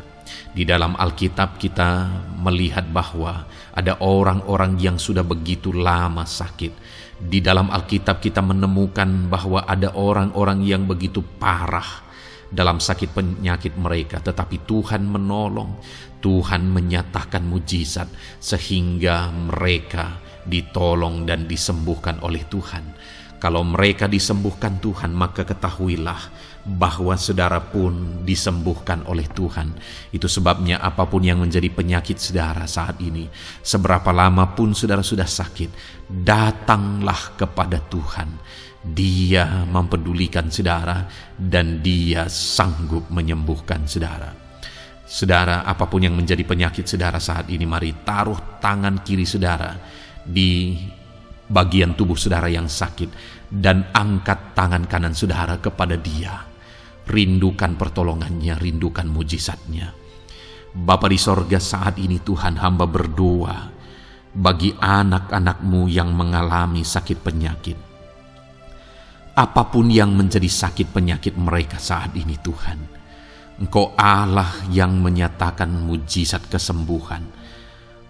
Di dalam Alkitab kita melihat bahwa ada orang-orang yang sudah begitu lama sakit. Di dalam Alkitab kita menemukan bahwa ada orang-orang yang begitu parah dalam sakit penyakit mereka, tetapi Tuhan menolong, Tuhan menyatakan mujizat sehingga mereka ditolong dan disembuhkan oleh Tuhan. Kalau mereka disembuhkan Tuhan, maka ketahuilah bahwa saudara pun disembuhkan oleh Tuhan. Itu sebabnya apapun yang menjadi penyakit saudara saat ini, seberapa lama pun saudara sudah sakit, datanglah kepada Tuhan. Dia mempedulikan saudara dan Dia sanggup menyembuhkan saudara. Saudara, apapun yang menjadi penyakit saudara saat ini, mari taruh tangan kiri saudara di bagian tubuh saudara yang sakit dan angkat tangan kanan saudara kepada Dia. Rindukan pertolongannya, rindukan mujizatnya. Bapa di sorga, saat ini Tuhan, hamba berdoa bagi anak-anak-Mu yang mengalami sakit penyakit. apapun yang menjadi sakit penyakit mereka saat ini Tuhan, Engkau Allah yang menyatakan mujizat kesembuhan.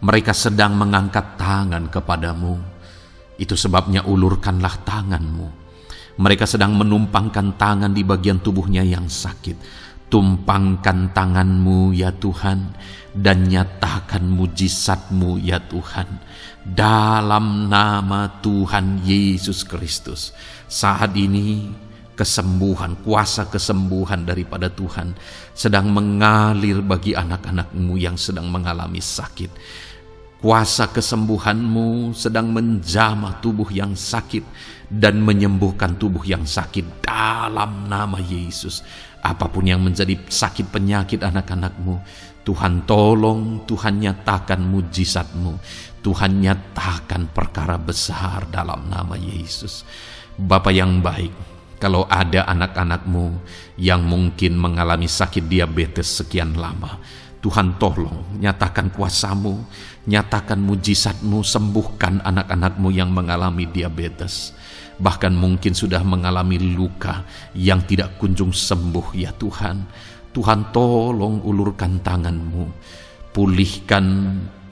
Mereka sedang mengangkat tangan kepadamu, itu sebabnya ulurkanlah tanganmu. Mereka sedang menumpangkan tangan di bagian tubuhnya yang sakit. Tumpangkan tanganmu ya Tuhan, dan nyatakan mujizatmu ya Tuhan, dalam nama Tuhan Yesus Kristus. Saat ini kesembuhan, kuasa kesembuhan daripada Tuhan sedang mengalir bagi anak-anak-Mu yang sedang mengalami sakit. Kuasa kesembuhan-Mu sedang menjamah tubuh yang sakit dan menyembuhkan tubuh yang sakit dalam nama Yesus. Apapun yang menjadi sakit penyakit anak-anak-Mu, Tuhan tolong, Tuhan nyatakan mujizat-Mu, Tuhan nyatakan perkara besar dalam nama Yesus. Bapa yang baik, kalau ada anak-anak-Mu yang mungkin mengalami sakit diabetes sekian lama, Tuhan tolong, nyatakan kuasa-Mu, nyatakan mujizat-Mu, sembuhkan anak-anak-Mu yang mengalami diabetes. Bahkan mungkin sudah mengalami luka yang tidak kunjung sembuh ya Tuhan. Tuhan tolong ulurkan tangan-Mu, pulihkan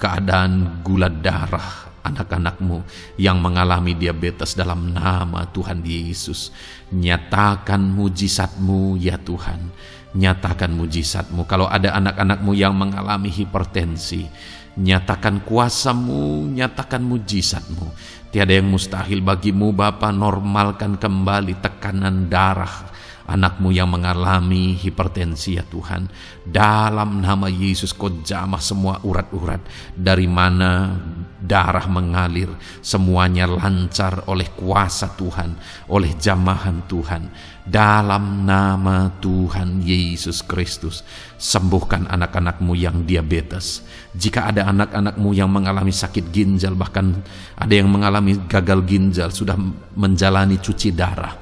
keadaan gula darah anak-anak-Mu yang mengalami diabetes dalam nama Tuhan Yesus. Nyatakan mujizat-Mu ya Tuhan, nyatakan mujizat-Mu. Kalau ada anak-anak-Mu yang mengalami hipertensi, nyatakan kuasa-Mu, nyatakan mujizat-Mu. Tiada yang mustahil bagi-Mu Bapa. Normalkan kembali tekanan darah anak-Mu yang mengalami hipertensi ya Tuhan. Dalam nama Yesus, Kau jamah semua urat-urat dari mana darah mengalir, semuanya lancar oleh kuasa Tuhan, oleh jamahan Tuhan. Dalam nama Tuhan Yesus Kristus, sembuhkan anak-anak-Mu yang diabetes. Jika ada anak-anak-Mu yang mengalami sakit ginjal, bahkan ada yang mengalami gagal ginjal, sudah menjalani cuci darah,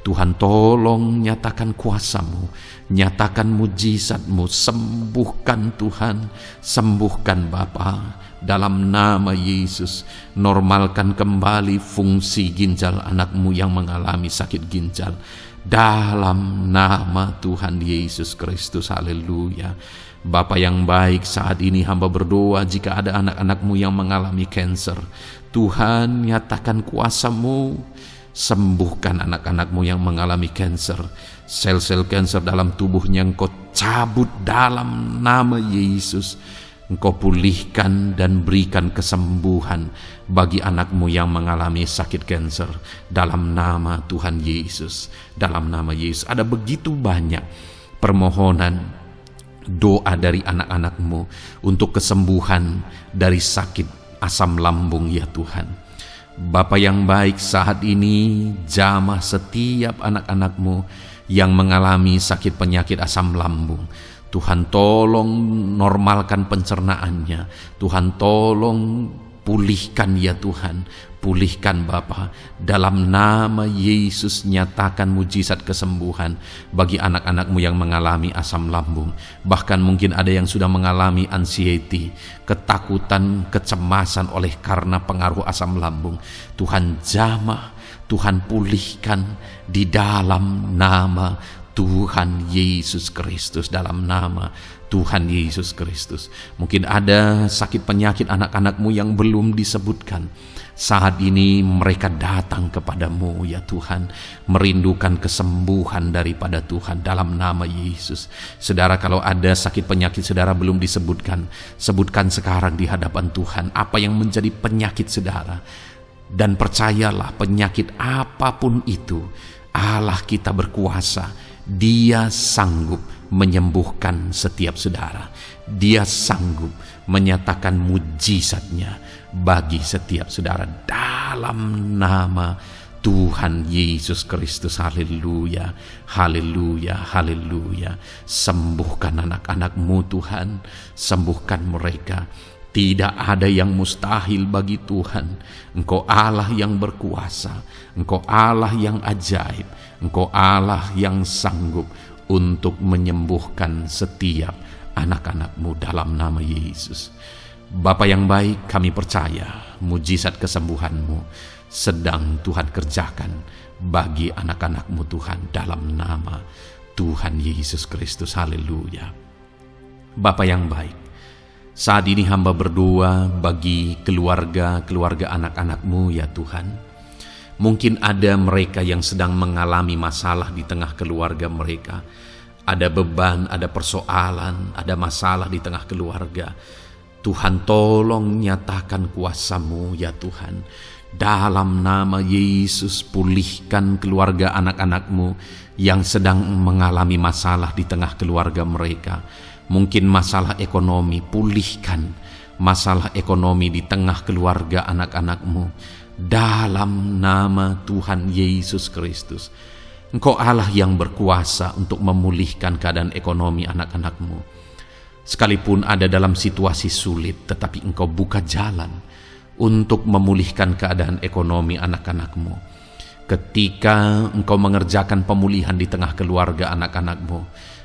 Tuhan tolong nyatakan kuasa-Mu, nyatakan mujizat-Mu, sembuhkan Tuhan, sembuhkan Bapa. Dalam nama Yesus, normalkan kembali fungsi ginjal anak-Mu yang mengalami sakit ginjal. Dalam nama Tuhan Yesus Kristus, haleluya. Bapa yang baik, saat ini hamba berdoa jika ada anak-anak-Mu yang mengalami kanker, Tuhan nyatakan kuasa-Mu, sembuhkan anak-anak-Mu yang mengalami kanker. Sel-sel kanker dalam tubuhnya Engkau cabut dalam nama Yesus. Engkau pulihkan dan berikan kesembuhan bagi anak-Mu yang mengalami sakit kanker dalam nama Tuhan Yesus. Dalam nama Yesus. Ada begitu banyak permohonan doa dari anak-anak-Mu untuk kesembuhan dari sakit asam lambung ya Tuhan. Bapa yang baik, saat ini jamah setiap anak-anak-Mu yang mengalami sakit penyakit asam lambung. Tuhan tolong normalkan pencernaannya. Tuhan tolong pulihkan ya Tuhan. Pulihkan Bapa. Dalam nama Yesus, nyatakan mujizat kesembuhan bagi anak-anak-Mu yang mengalami asam lambung. Bahkan mungkin ada yang sudah mengalami anxiety, ketakutan, kecemasan oleh karena pengaruh asam lambung. Tuhan jamah, Tuhan pulihkan di dalam nama Tuhan Yesus Kristus. Dalam nama Tuhan Yesus Kristus. Mungkin ada sakit penyakit anak-anak-Mu yang belum disebutkan. Saat ini mereka datang kepadamu ya Tuhan, merindukan kesembuhan daripada Tuhan dalam nama Yesus. Saudara, kalau ada sakit penyakit saudara belum disebutkan, sebutkan sekarang di hadapan Tuhan apa yang menjadi penyakit saudara. Dan percayalah, penyakit apapun itu, Allah kita berkuasa. Dia sanggup menyembuhkan setiap saudara. Dia sanggup menyatakan mujizatnya bagi setiap saudara dalam nama Tuhan Yesus Kristus. Haleluya, haleluya, haleluya. Sembuhkan anak-anak-Mu Tuhan, sembuhkan mereka. Tidak ada yang mustahil bagi Tuhan. Engkau Allah yang berkuasa, Engkau Allah yang ajaib, Engkau Allah yang sanggup untuk menyembuhkan setiap anak-anak-Mu dalam nama Yesus. Bapa yang baik, kami percaya mujizat kesembuhan-Mu sedang Tuhan kerjakan bagi anak-anak-Mu Tuhan, dalam nama Tuhan Yesus Kristus. Haleluya. Bapa yang baik, saat ini hamba berdoa bagi keluarga anak-anak-Mu ya Tuhan. Mungkin ada mereka yang sedang mengalami masalah di tengah keluarga mereka. Ada beban, ada persoalan, ada masalah di tengah keluarga. Tuhan, tolong nyatakan kuasa-Mu ya Tuhan. Dalam nama Yesus, pulihkan keluarga anak-anak-Mu yang sedang mengalami masalah di tengah keluarga mereka. Mungkin masalah ekonomi, pulihkan masalah ekonomi di tengah keluarga anak-anak-Mu. Dalam nama Tuhan Yesus Kristus. Engkau Allah yang berkuasa untuk memulihkan keadaan ekonomi anak-anak-Mu. Sekalipun ada dalam situasi sulit, tetapi Engkau buka jalan untuk memulihkan keadaan ekonomi anak-anak-Mu. Ketika Engkau mengerjakan pemulihan di tengah keluarga anak-anak-Mu,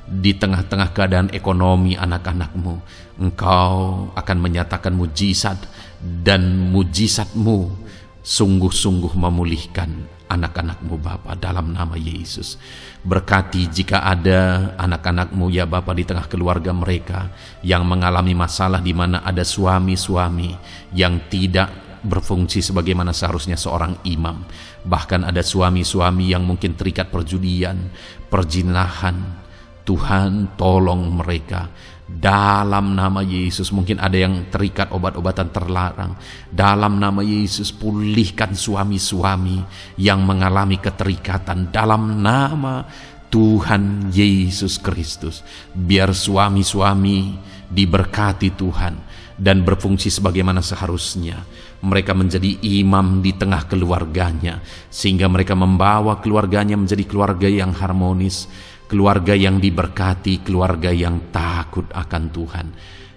di tengah-tengah keadaan ekonomi anak-anak-Mu, Engkau akan menyatakan mujizat, dan mujizat-Mu sungguh-sungguh memulihkan anak-anak-Mu Bapa, dalam nama Yesus. Berkati jika ada anak-anak-Mu ya Bapa di tengah keluarga mereka yang mengalami masalah, di mana ada suami-suami yang tidak berfungsi sebagaimana seharusnya seorang imam. Bahkan ada suami-suami yang mungkin terikat perjudian, perjinahan. Tuhan, tolong mereka dalam nama Yesus. Mungkin ada yang terikat obat-obatan terlarang. Dalam nama Yesus, pulihkan suami-suami yang mengalami keterikatan dalam nama Tuhan Yesus Kristus. Biar suami-suami diberkati Tuhan dan berfungsi sebagaimana seharusnya. Mereka menjadi imam di tengah keluarganya, sehingga mereka membawa keluarganya menjadi keluarga yang harmonis, keluarga yang diberkati, keluarga yang takut akan Tuhan.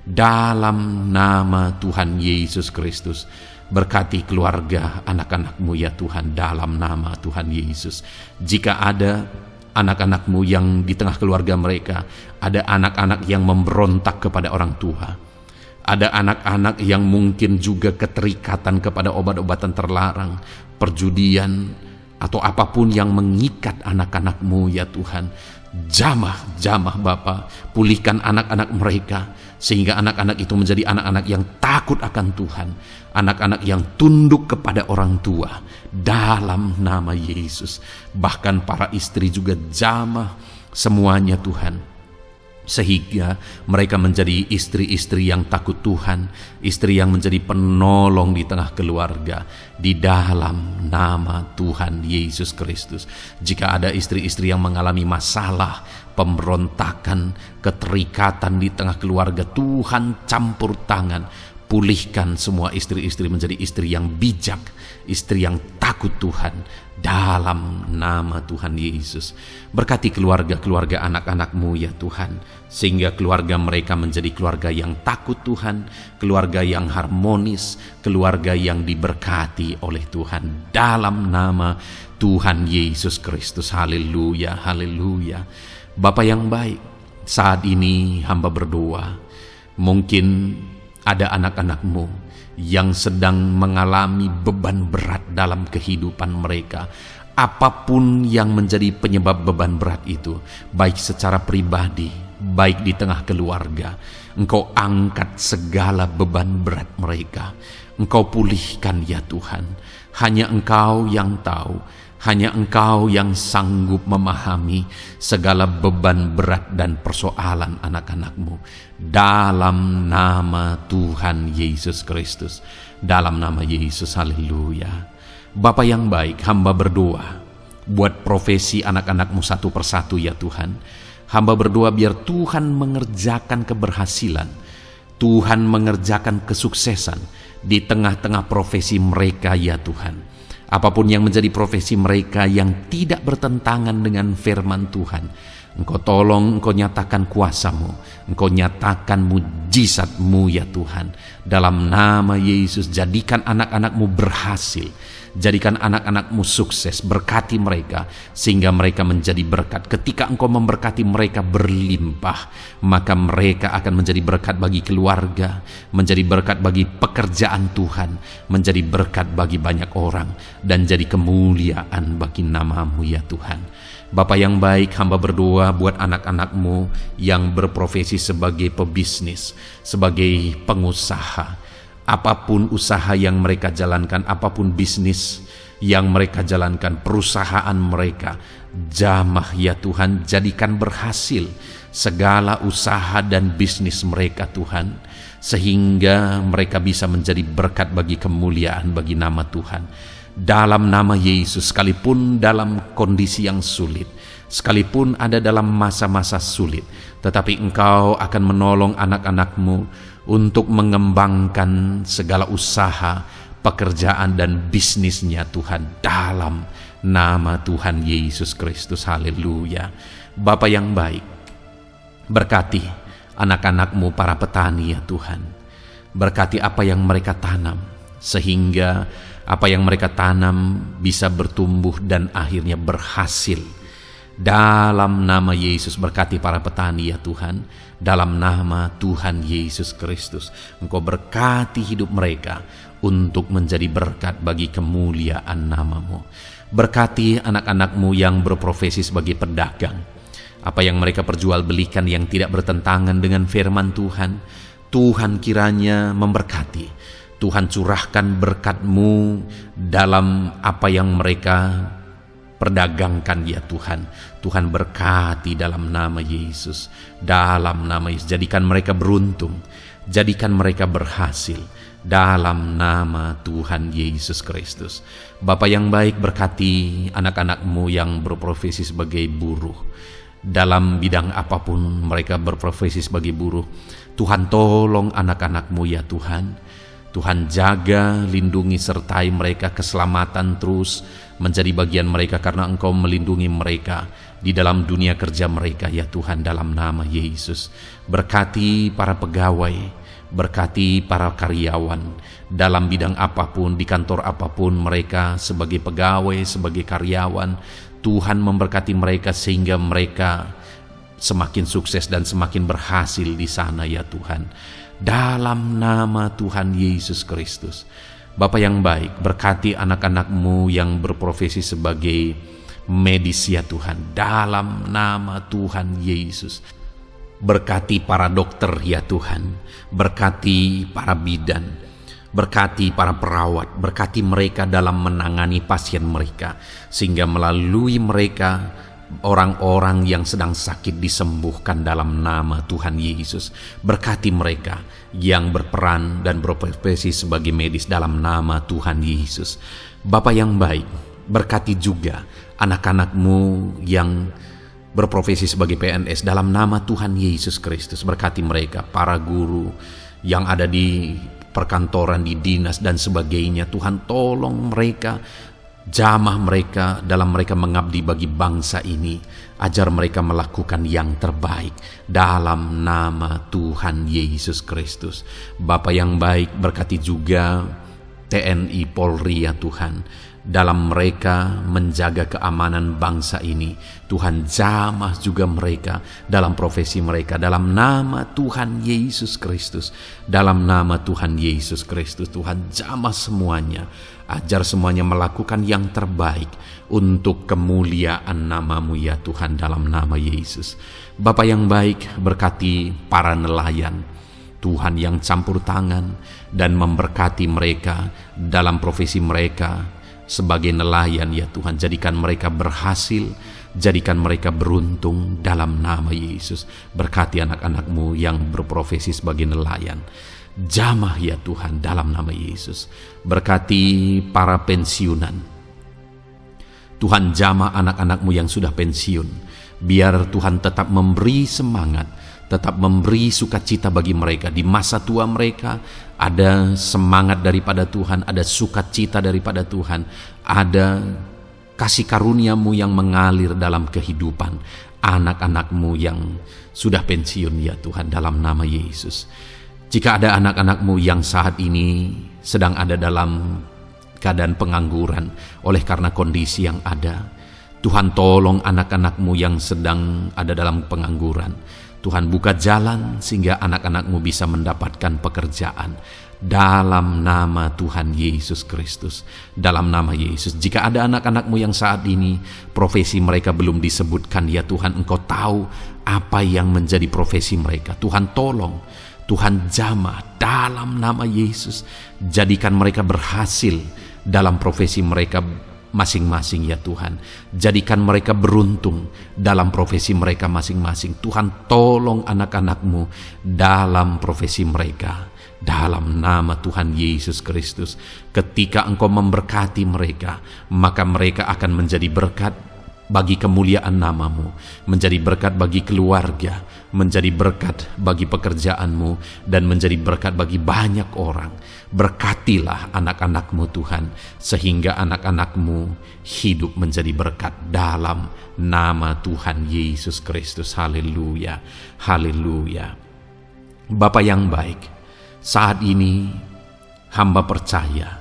Dalam nama Tuhan Yesus Kristus, berkati keluarga anak-anak-Mu ya Tuhan, dalam nama Tuhan Yesus. Jika ada anak-anak-Mu yang di tengah keluarga mereka, ada anak-anak yang memberontak kepada orang tua, ada anak-anak yang mungkin juga keterikatan kepada obat-obatan terlarang, perjudian, atau apapun yang mengikat anak-anak-Mu ya Tuhan. Jamah Bapa, pulihkan anak-anak mereka, sehingga anak-anak itu menjadi anak-anak yang takut akan Tuhan, anak-anak yang tunduk kepada orang tua, dalam nama Yesus. Bahkan para istri juga jamah semuanya Tuhan, sehingga mereka menjadi istri-istri yang takut Tuhan, istri yang menjadi penolong di tengah keluarga, di dalam nama Tuhan Yesus Kristus. Jika ada istri-istri yang mengalami masalah, pemberontakan, keterikatan di tengah keluarga, Tuhan campur tangan, pulihkan semua istri-istri menjadi istri yang bijak, istri yang takut Tuhan, dalam nama Tuhan Yesus. Berkati keluarga-keluarga anak-anak-Mu ya Tuhan, sehingga keluarga mereka menjadi keluarga yang takut Tuhan, keluarga yang harmonis, keluarga yang diberkati oleh Tuhan, dalam nama Tuhan Yesus Kristus. Haleluya, haleluya. Bapa yang baik, saat ini hamba berdoa, mungkin ada anak-anak-Mu yang sedang mengalami beban berat dalam kehidupan mereka. Apapun yang menjadi penyebab beban berat itu, baik secara pribadi, baik di tengah keluarga, Engkau angkat segala beban berat mereka. Engkau pulihkan ya Tuhan. Hanya Engkau yang tahu, hanya Engkau yang sanggup memahami segala beban berat dan persoalan anak-anak-Mu. Dalam nama Tuhan Yesus Kristus, dalam nama Yesus, haleluya. Bapa yang baik, hamba berdoa buat profesi anak-anak-Mu satu persatu ya Tuhan. Hamba berdoa biar Tuhan mengerjakan keberhasilan, Tuhan mengerjakan kesuksesan di tengah-tengah profesi mereka ya Tuhan. Apapun yang menjadi profesi mereka yang tidak bertentangan dengan firman Tuhan, Engkau tolong, Engkau nyatakan kuasa-Mu, Engkau nyatakan mujizat-Mu ya Tuhan. Dalam nama Yesus, jadikan anak-anak-Mu berhasil, jadikan anak-anak-Mu sukses, berkati mereka sehingga mereka menjadi berkat. Ketika Engkau memberkati mereka berlimpah, maka mereka akan menjadi berkat bagi keluarga, menjadi berkat bagi pekerjaan Tuhan, menjadi berkat bagi banyak orang, dan jadi kemuliaan bagi nama-Mu ya Tuhan. Bapa yang baik, hamba berdoa buat anak-anak-Mu yang berprofesi sebagai pebisnis, sebagai pengusaha. Apapun usaha yang mereka jalankan, apapun bisnis yang mereka jalankan, perusahaan mereka, jamah ya Tuhan, jadikan berhasil segala usaha dan bisnis mereka Tuhan, sehingga mereka bisa menjadi berkat bagi kemuliaan bagi nama Tuhan. Dalam nama Yesus, sekalipun dalam kondisi yang sulit, sekalipun ada dalam masa-masa sulit, tetapi Engkau akan menolong anak-anak-Mu untuk mengembangkan segala usaha, pekerjaan dan bisnisnya Tuhan, dalam nama Tuhan Yesus Kristus. Haleluya. Bapa yang baik, berkati anak-anak-Mu para petani ya Tuhan. Berkati apa yang mereka tanam, sehingga apa yang mereka tanam bisa bertumbuh dan akhirnya berhasil. Dalam nama Yesus, berkati para petani ya Tuhan. Dalam nama Tuhan Yesus Kristus, Engkau berkati hidup mereka untuk menjadi berkat bagi kemuliaan nama-Mu. Berkati anak-anak-Mu yang berprofesi sebagai pedagang. Apa yang mereka perjualbelikan yang tidak bertentangan dengan firman Tuhan, Tuhan kiranya memberkati. Tuhan curahkan berkat-Mu dalam apa yang mereka perdagangkan ya Tuhan. Tuhan berkati dalam nama Yesus. Dalam nama Yesus, jadikan mereka beruntung, jadikan mereka berhasil dalam nama Tuhan Yesus Kristus. Bapa yang baik, berkati anak-anak-Mu yang berprofesi sebagai buruh. Dalam bidang apapun mereka berprofesi sebagai buruh, Tuhan tolong anak-anak-Mu ya Tuhan. Tuhan jaga, lindungi, sertai mereka, keselamatan terus menjadi bagian mereka karena Engkau melindungi mereka di dalam dunia kerja mereka ya Tuhan, dalam nama Yesus. Berkati para pegawai, berkati para karyawan dalam bidang apapun, di kantor apapun mereka sebagai pegawai, sebagai karyawan. Tuhan memberkati mereka sehingga mereka semakin sukses dan semakin berhasil di sana ya Tuhan. Dalam nama Tuhan Yesus Kristus. Bapa yang baik, berkati anak-anak-Mu yang berprofesi sebagai medis ya Tuhan. Dalam nama Tuhan Yesus. Berkati para dokter ya Tuhan. Berkati para bidan. Berkati para perawat. Berkati mereka dalam menangani pasien mereka, sehingga melalui mereka orang-orang yang sedang sakit disembuhkan dalam nama Tuhan Yesus. Berkati mereka yang berperan dan berprofesi sebagai medis dalam nama Tuhan Yesus. Bapa yang baik, berkati juga anak-anak-Mu yang berprofesi sebagai PNS dalam nama Tuhan Yesus Kristus. Berkati mereka, para guru yang ada di perkantoran, di dinas dan sebagainya. Tuhan tolong mereka, jamah mereka dalam mereka mengabdi bagi bangsa ini. Ajar mereka melakukan yang terbaik dalam nama Tuhan Yesus Kristus. Bapa yang baik, berkati juga TNI Polri ya Tuhan, dalam mereka menjaga keamanan bangsa ini. Tuhan jamah juga mereka dalam profesi mereka dalam nama Tuhan Yesus Kristus. Dalam nama Tuhan Yesus Kristus, Tuhan jamah semuanya. Ajar semuanya melakukan yang terbaik untuk kemuliaan nama-Mu ya Tuhan, dalam nama Yesus. Bapa yang baik, berkati para nelayan Tuhan yang campur tangan dan memberkati mereka dalam profesi mereka sebagai nelayan ya Tuhan. Jadikan mereka berhasil, jadikan mereka beruntung dalam nama Yesus. Berkati anak-anak-Mu yang berprofesi sebagai nelayan. Jamah ya Tuhan dalam nama Yesus. Berkati para pensiunan. Tuhan jamah anak-anak-Mu yang sudah pensiun. Biar Tuhan tetap memberi semangat, tetap memberi sukacita bagi mereka. Di masa tua mereka ada semangat daripada Tuhan, ada sukacita daripada Tuhan, ada kasih karunia-Mu yang mengalir dalam kehidupan. anak-anak-Mu yang sudah pensiun ya Tuhan, dalam nama Yesus. Jika ada anak-anak-Mu yang saat ini sedang ada dalam keadaan pengangguran oleh karena kondisi yang ada, Tuhan tolong anak-anak-Mu yang sedang ada dalam pengangguran. Tuhan buka jalan sehingga anak-anak-Mu bisa mendapatkan pekerjaan. Dalam nama Tuhan Yesus Kristus, dalam nama Yesus. Jika ada anak-anak-Mu yang saat ini profesi mereka belum disebutkan, ya Tuhan, Engkau tahu apa yang menjadi profesi mereka. Tuhan tolong, Tuhan jamah dalam nama Yesus. Jadikan mereka berhasil dalam profesi mereka masing-masing ya Tuhan. Jadikan mereka beruntung dalam profesi mereka masing-masing. Tuhan tolong anak-anak-Mu dalam profesi mereka. Dalam nama Tuhan Yesus Kristus, ketika Engkau memberkati mereka, maka mereka akan menjadi berkat bagi kemuliaan nama-Mu, menjadi berkat bagi keluarga, menjadi berkat bagi pekerjaan-Mu, dan menjadi berkat bagi banyak orang. Berkatilah anak-anak-Mu Tuhan, sehingga anak-anak-Mu hidup menjadi berkat dalam nama Tuhan Yesus Kristus. Haleluya, haleluya. Bapa yang baik, saat ini hamba percaya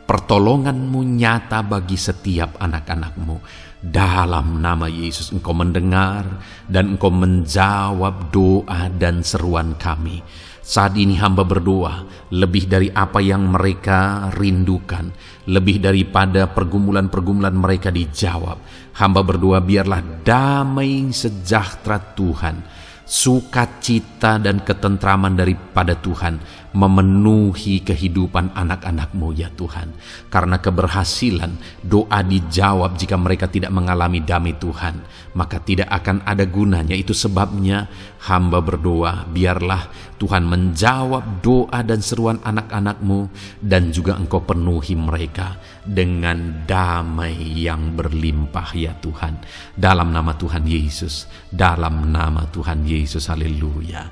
pertolongan-Mu nyata bagi setiap anak-anak-Mu. Dalam nama Yesus Engkau mendengar dan Engkau menjawab doa dan seruan kami. Saat ini hamba berdoa lebih dari apa yang mereka rindukan, lebih daripada pergumulan-pergumulan mereka dijawab. Hamba berdoa biarlah damai sejahtera Tuhan, sukacita dan ketentraman daripada Tuhan memenuhi kehidupan anak-anak-Mu ya Tuhan. Karena keberhasilan doa dijawab jika mereka tidak mengalami damai Tuhan, maka tidak akan ada gunanya. Itu sebabnya hamba berdoa biarlah Tuhan menjawab doa dan seruan anak-anak-Mu, dan juga Engkau penuhi mereka dengan damai yang berlimpah ya Tuhan. Dalam nama Tuhan Yesus, dalam nama Tuhan Yesus, haleluya.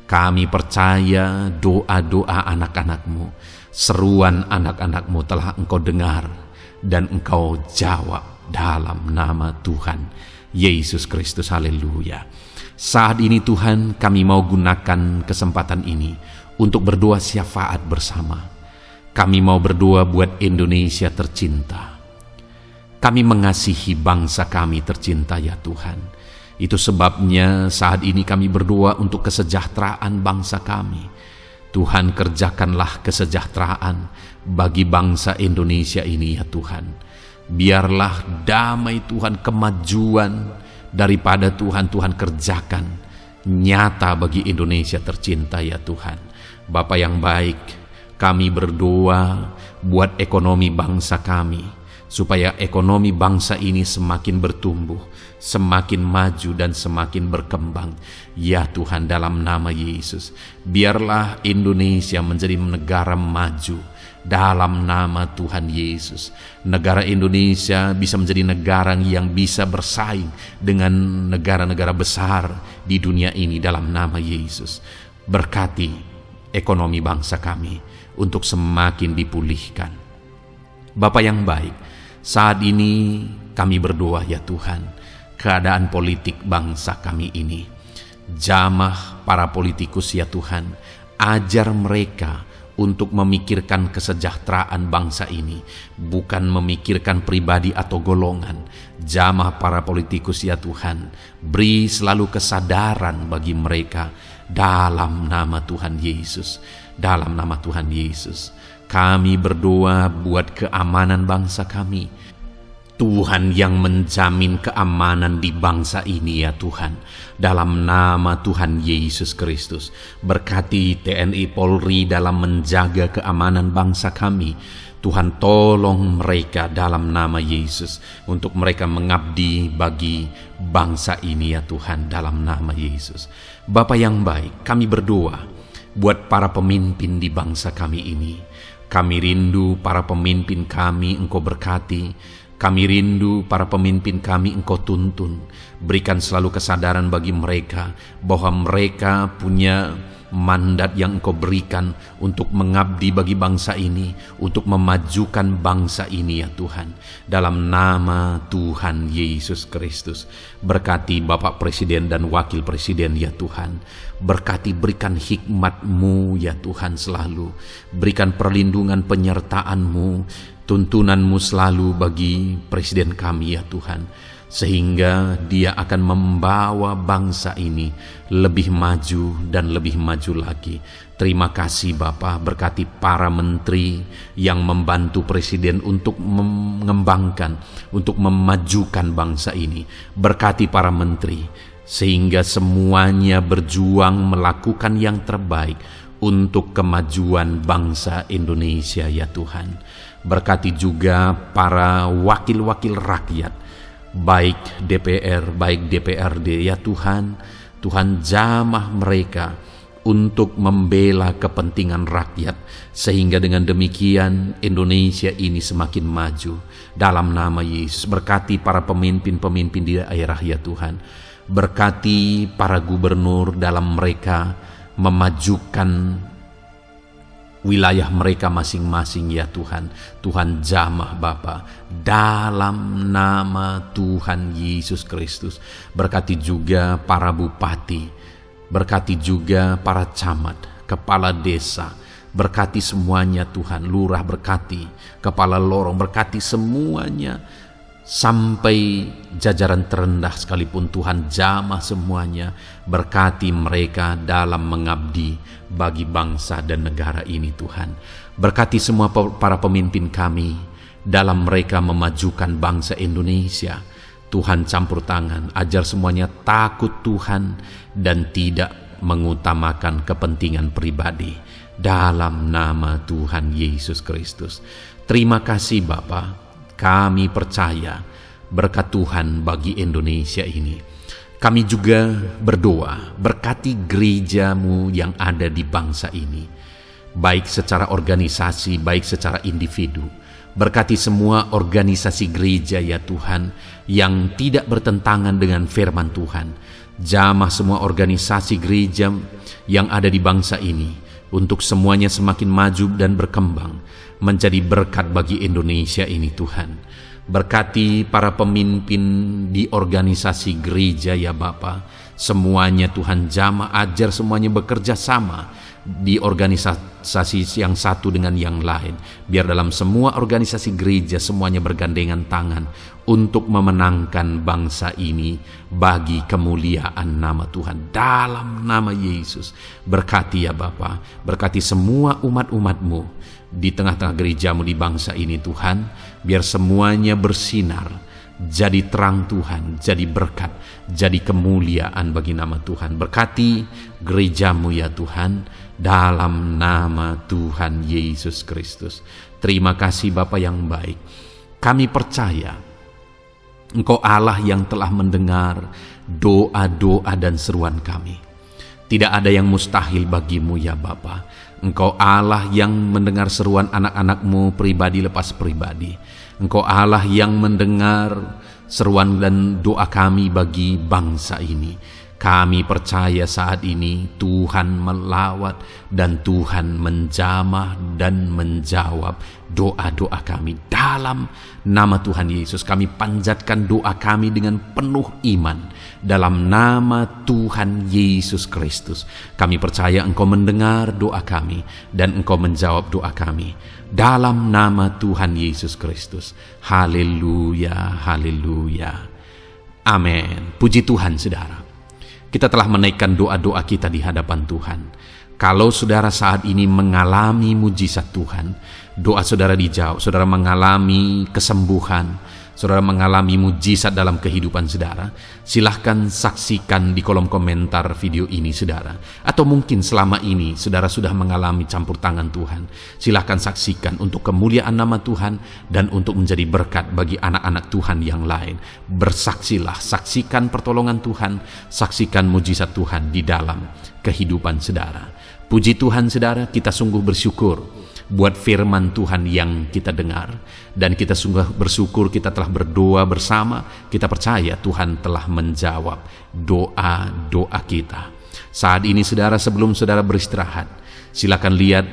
Kami percaya doa-doa anak-anak-Mu, seruan anak-anak-Mu telah Engkau dengar dan Engkau jawab dalam nama Tuhan Yesus Kristus, haleluya. Saat ini Tuhan, kami mau gunakan kesempatan ini untuk berdoa syafaat bersama. Kami mau berdoa buat Indonesia tercinta. Kami mengasihi bangsa kami tercinta ya Tuhan. Itu sebabnya saat ini kami berdoa untuk kesejahteraan bangsa kami. Tuhan, kerjakanlah kesejahteraan bagi bangsa Indonesia ini ya Tuhan. Biarlah damai Tuhan, kemajuan daripada Tuhan kerjakan nyata bagi Indonesia tercinta ya Tuhan. Bapa yang baik, kami berdoa buat ekonomi bangsa kami, supaya ekonomi bangsa ini semakin bertumbuh, semakin maju dan semakin berkembang. Ya Tuhan, dalam nama Yesus, biarlah Indonesia menjadi negara maju. Dalam nama Tuhan Yesus, negara Indonesia bisa menjadi negara yang bisa bersaing dengan negara-negara besar di dunia ini. Dalam nama Yesus, berkati ekonomi bangsa kami untuk semakin dipulihkan. Bapa yang baik, saat ini kami berdoa ya Tuhan, keadaan politik bangsa kami ini. Jamah para politikus ya Tuhan, ajar mereka untuk memikirkan kesejahteraan bangsa ini, bukan memikirkan pribadi atau golongan. Jamah para politikus ya Tuhan, beri selalu kesadaran bagi mereka. Dalam nama Tuhan Yesus, dalam nama Tuhan Yesus, kami berdoa buat keamanan bangsa kami. Tuhan yang menjamin keamanan di bangsa ini ya Tuhan. Dalam nama Tuhan Yesus Kristus, berkati TNI Polri dalam menjaga keamanan bangsa kami. Tuhan, tolong mereka dalam nama Yesus, untuk mereka mengabdi bagi bangsa ini ya Tuhan, dalam nama Yesus. Bapa yang baik, kami berdoa buat para pemimpin di bangsa kami ini. Kami rindu para pemimpin kami Engkau berkati. Kami rindu para pemimpin kami Engkau tuntun. Berikan selalu kesadaran bagi mereka bahwa mereka punya mandat yang Engkau berikan untuk mengabdi bagi bangsa ini, untuk memajukan bangsa ini ya Tuhan. Dalam nama Tuhan Yesus Kristus, berkati Bapak Presiden dan Wakil Presiden ya Tuhan. Berkati, berikan hikmat-Mu ya Tuhan selalu. Berikan perlindungan penyertaan-Mu, tuntunan-Mu selalu bagi Presiden kami ya Tuhan, sehingga dia akan membawa bangsa ini lebih maju dan lebih maju lagi. Terima kasih Bapa, berkati para menteri yang membantu Presiden untuk mengembangkan, untuk memajukan bangsa ini. Berkati para menteri, sehingga semuanya berjuang melakukan yang terbaik untuk kemajuan bangsa Indonesia ya Tuhan. Berkati juga para wakil-wakil rakyat, baik DPR, baik DPRD ya Tuhan. Tuhan jamah mereka untuk membela kepentingan rakyat, sehingga dengan demikian Indonesia ini semakin maju. Dalam nama Yesus, berkati para pemimpin-pemimpin di daerah ya Tuhan. Berkati para gubernur dalam mereka memajukan wilayah mereka masing-masing ya Tuhan. Tuhan jamah Bapa, dalam nama Tuhan Yesus Kristus. Berkati juga para bupati, berkati juga para camat, kepala desa, berkati semuanya Tuhan. Lurah berkati, kepala lorong berkati semuanya, sampai jajaran terendah sekalipun Tuhan jamah semuanya. Berkati mereka dalam mengabdi bagi bangsa dan negara ini Tuhan. Berkati semua para pemimpin kami dalam mereka memajukan bangsa Indonesia. Tuhan campur tangan, ajar semuanya takut Tuhan dan tidak mengutamakan kepentingan pribadi. Dalam nama Tuhan Yesus Kristus. Terima kasih Bapa. Kami percaya berkat Tuhan bagi Indonesia ini. Kami juga berdoa, berkati gereja-Mu yang ada di bangsa ini, baik secara organisasi, baik secara individu. Berkati semua organisasi gereja ya Tuhan, yang tidak bertentangan dengan firman Tuhan. Jamah semua organisasi gereja yang ada di bangsa ini, untuk semuanya semakin maju dan berkembang, menjadi berkat bagi Indonesia ini Tuhan. Berkati para pemimpin di organisasi gereja ya Bapa. Semuanya Tuhan jamah, ajar semuanya bekerja sama di organisasi yang satu dengan yang lain. Biar dalam semua organisasi gereja semuanya bergandengan tangan untuk memenangkan bangsa ini bagi kemuliaan nama Tuhan. Dalam nama Yesus, berkati ya Bapa, berkati semua umat-umat-Mu di tengah-tengah gereja-Mu di bangsa ini Tuhan. Biar semuanya bersinar, jadi terang Tuhan, jadi berkat, jadi kemuliaan bagi nama Tuhan. Berkati gereja-Mu ya Tuhan, dalam nama Tuhan Yesus Kristus. Terima kasih Bapa yang baik. Kami percaya Engkau Allah yang telah mendengar doa-doa dan seruan kami. Tidak ada yang mustahil bagi-Mu ya Bapa. Engkau Allah yang mendengar seruan anak-anak-Mu pribadi lepas pribadi. Engkau Allah yang mendengar seruan dan doa kami bagi bangsa ini. Kami percaya saat ini Tuhan melawat dan Tuhan menjamah dan menjawab doa-doa kami. Dalam nama Tuhan Yesus kami panjatkan doa kami dengan penuh iman. Dalam nama Tuhan Yesus Kristus kami percaya Engkau mendengar doa kami dan Engkau menjawab doa kami. Dalam nama Tuhan Yesus Kristus. Haleluya, haleluya. Amin. Puji Tuhan saudara. Kita telah menaikkan doa-doa kita di hadapan Tuhan. Kalau saudara saat ini mengalami mujizat Tuhan, doa saudara dijawab, saudara mengalami kesembuhan, saudara mengalami mujizat dalam kehidupan saudara, silahkan saksikan di kolom komentar video ini saudara. Atau mungkin selama ini saudara sudah mengalami campur tangan Tuhan, silahkan saksikan untuk kemuliaan nama Tuhan dan untuk menjadi berkat bagi anak-anak Tuhan yang lain. Bersaksilah, saksikan pertolongan Tuhan, saksikan mujizat Tuhan di dalam kehidupan saudara. Puji Tuhan saudara, kita sungguh bersyukur buat firman Tuhan yang kita dengar, dan kita sungguh bersyukur kita telah berdoa bersama. Kita percaya Tuhan telah menjawab doa-doa kita. Saat ini saudara, sebelum saudara beristirahat, silakan lihat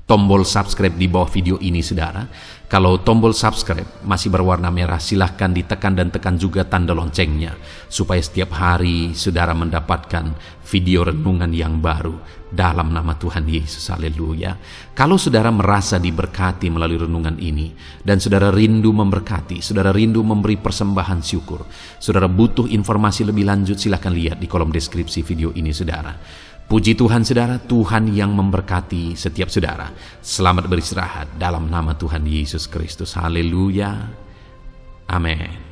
tombol subscribe di bawah video ini saudara. Kalau tombol subscribe masih berwarna merah, silahkan ditekan dan tekan juga tanda loncengnya, supaya setiap hari saudara mendapatkan video renungan yang baru dalam nama Tuhan Yesus. Haleluya. Kalau saudara merasa diberkati melalui renungan ini, dan saudara rindu memberkati, saudara rindu memberi persembahan syukur, saudara butuh informasi lebih lanjut, silahkan lihat di kolom deskripsi video ini saudara. Puji Tuhan saudara, Tuhan yang memberkati setiap saudara. Selamat beristirahat dalam nama Tuhan Yesus Kristus. Haleluya. Amin.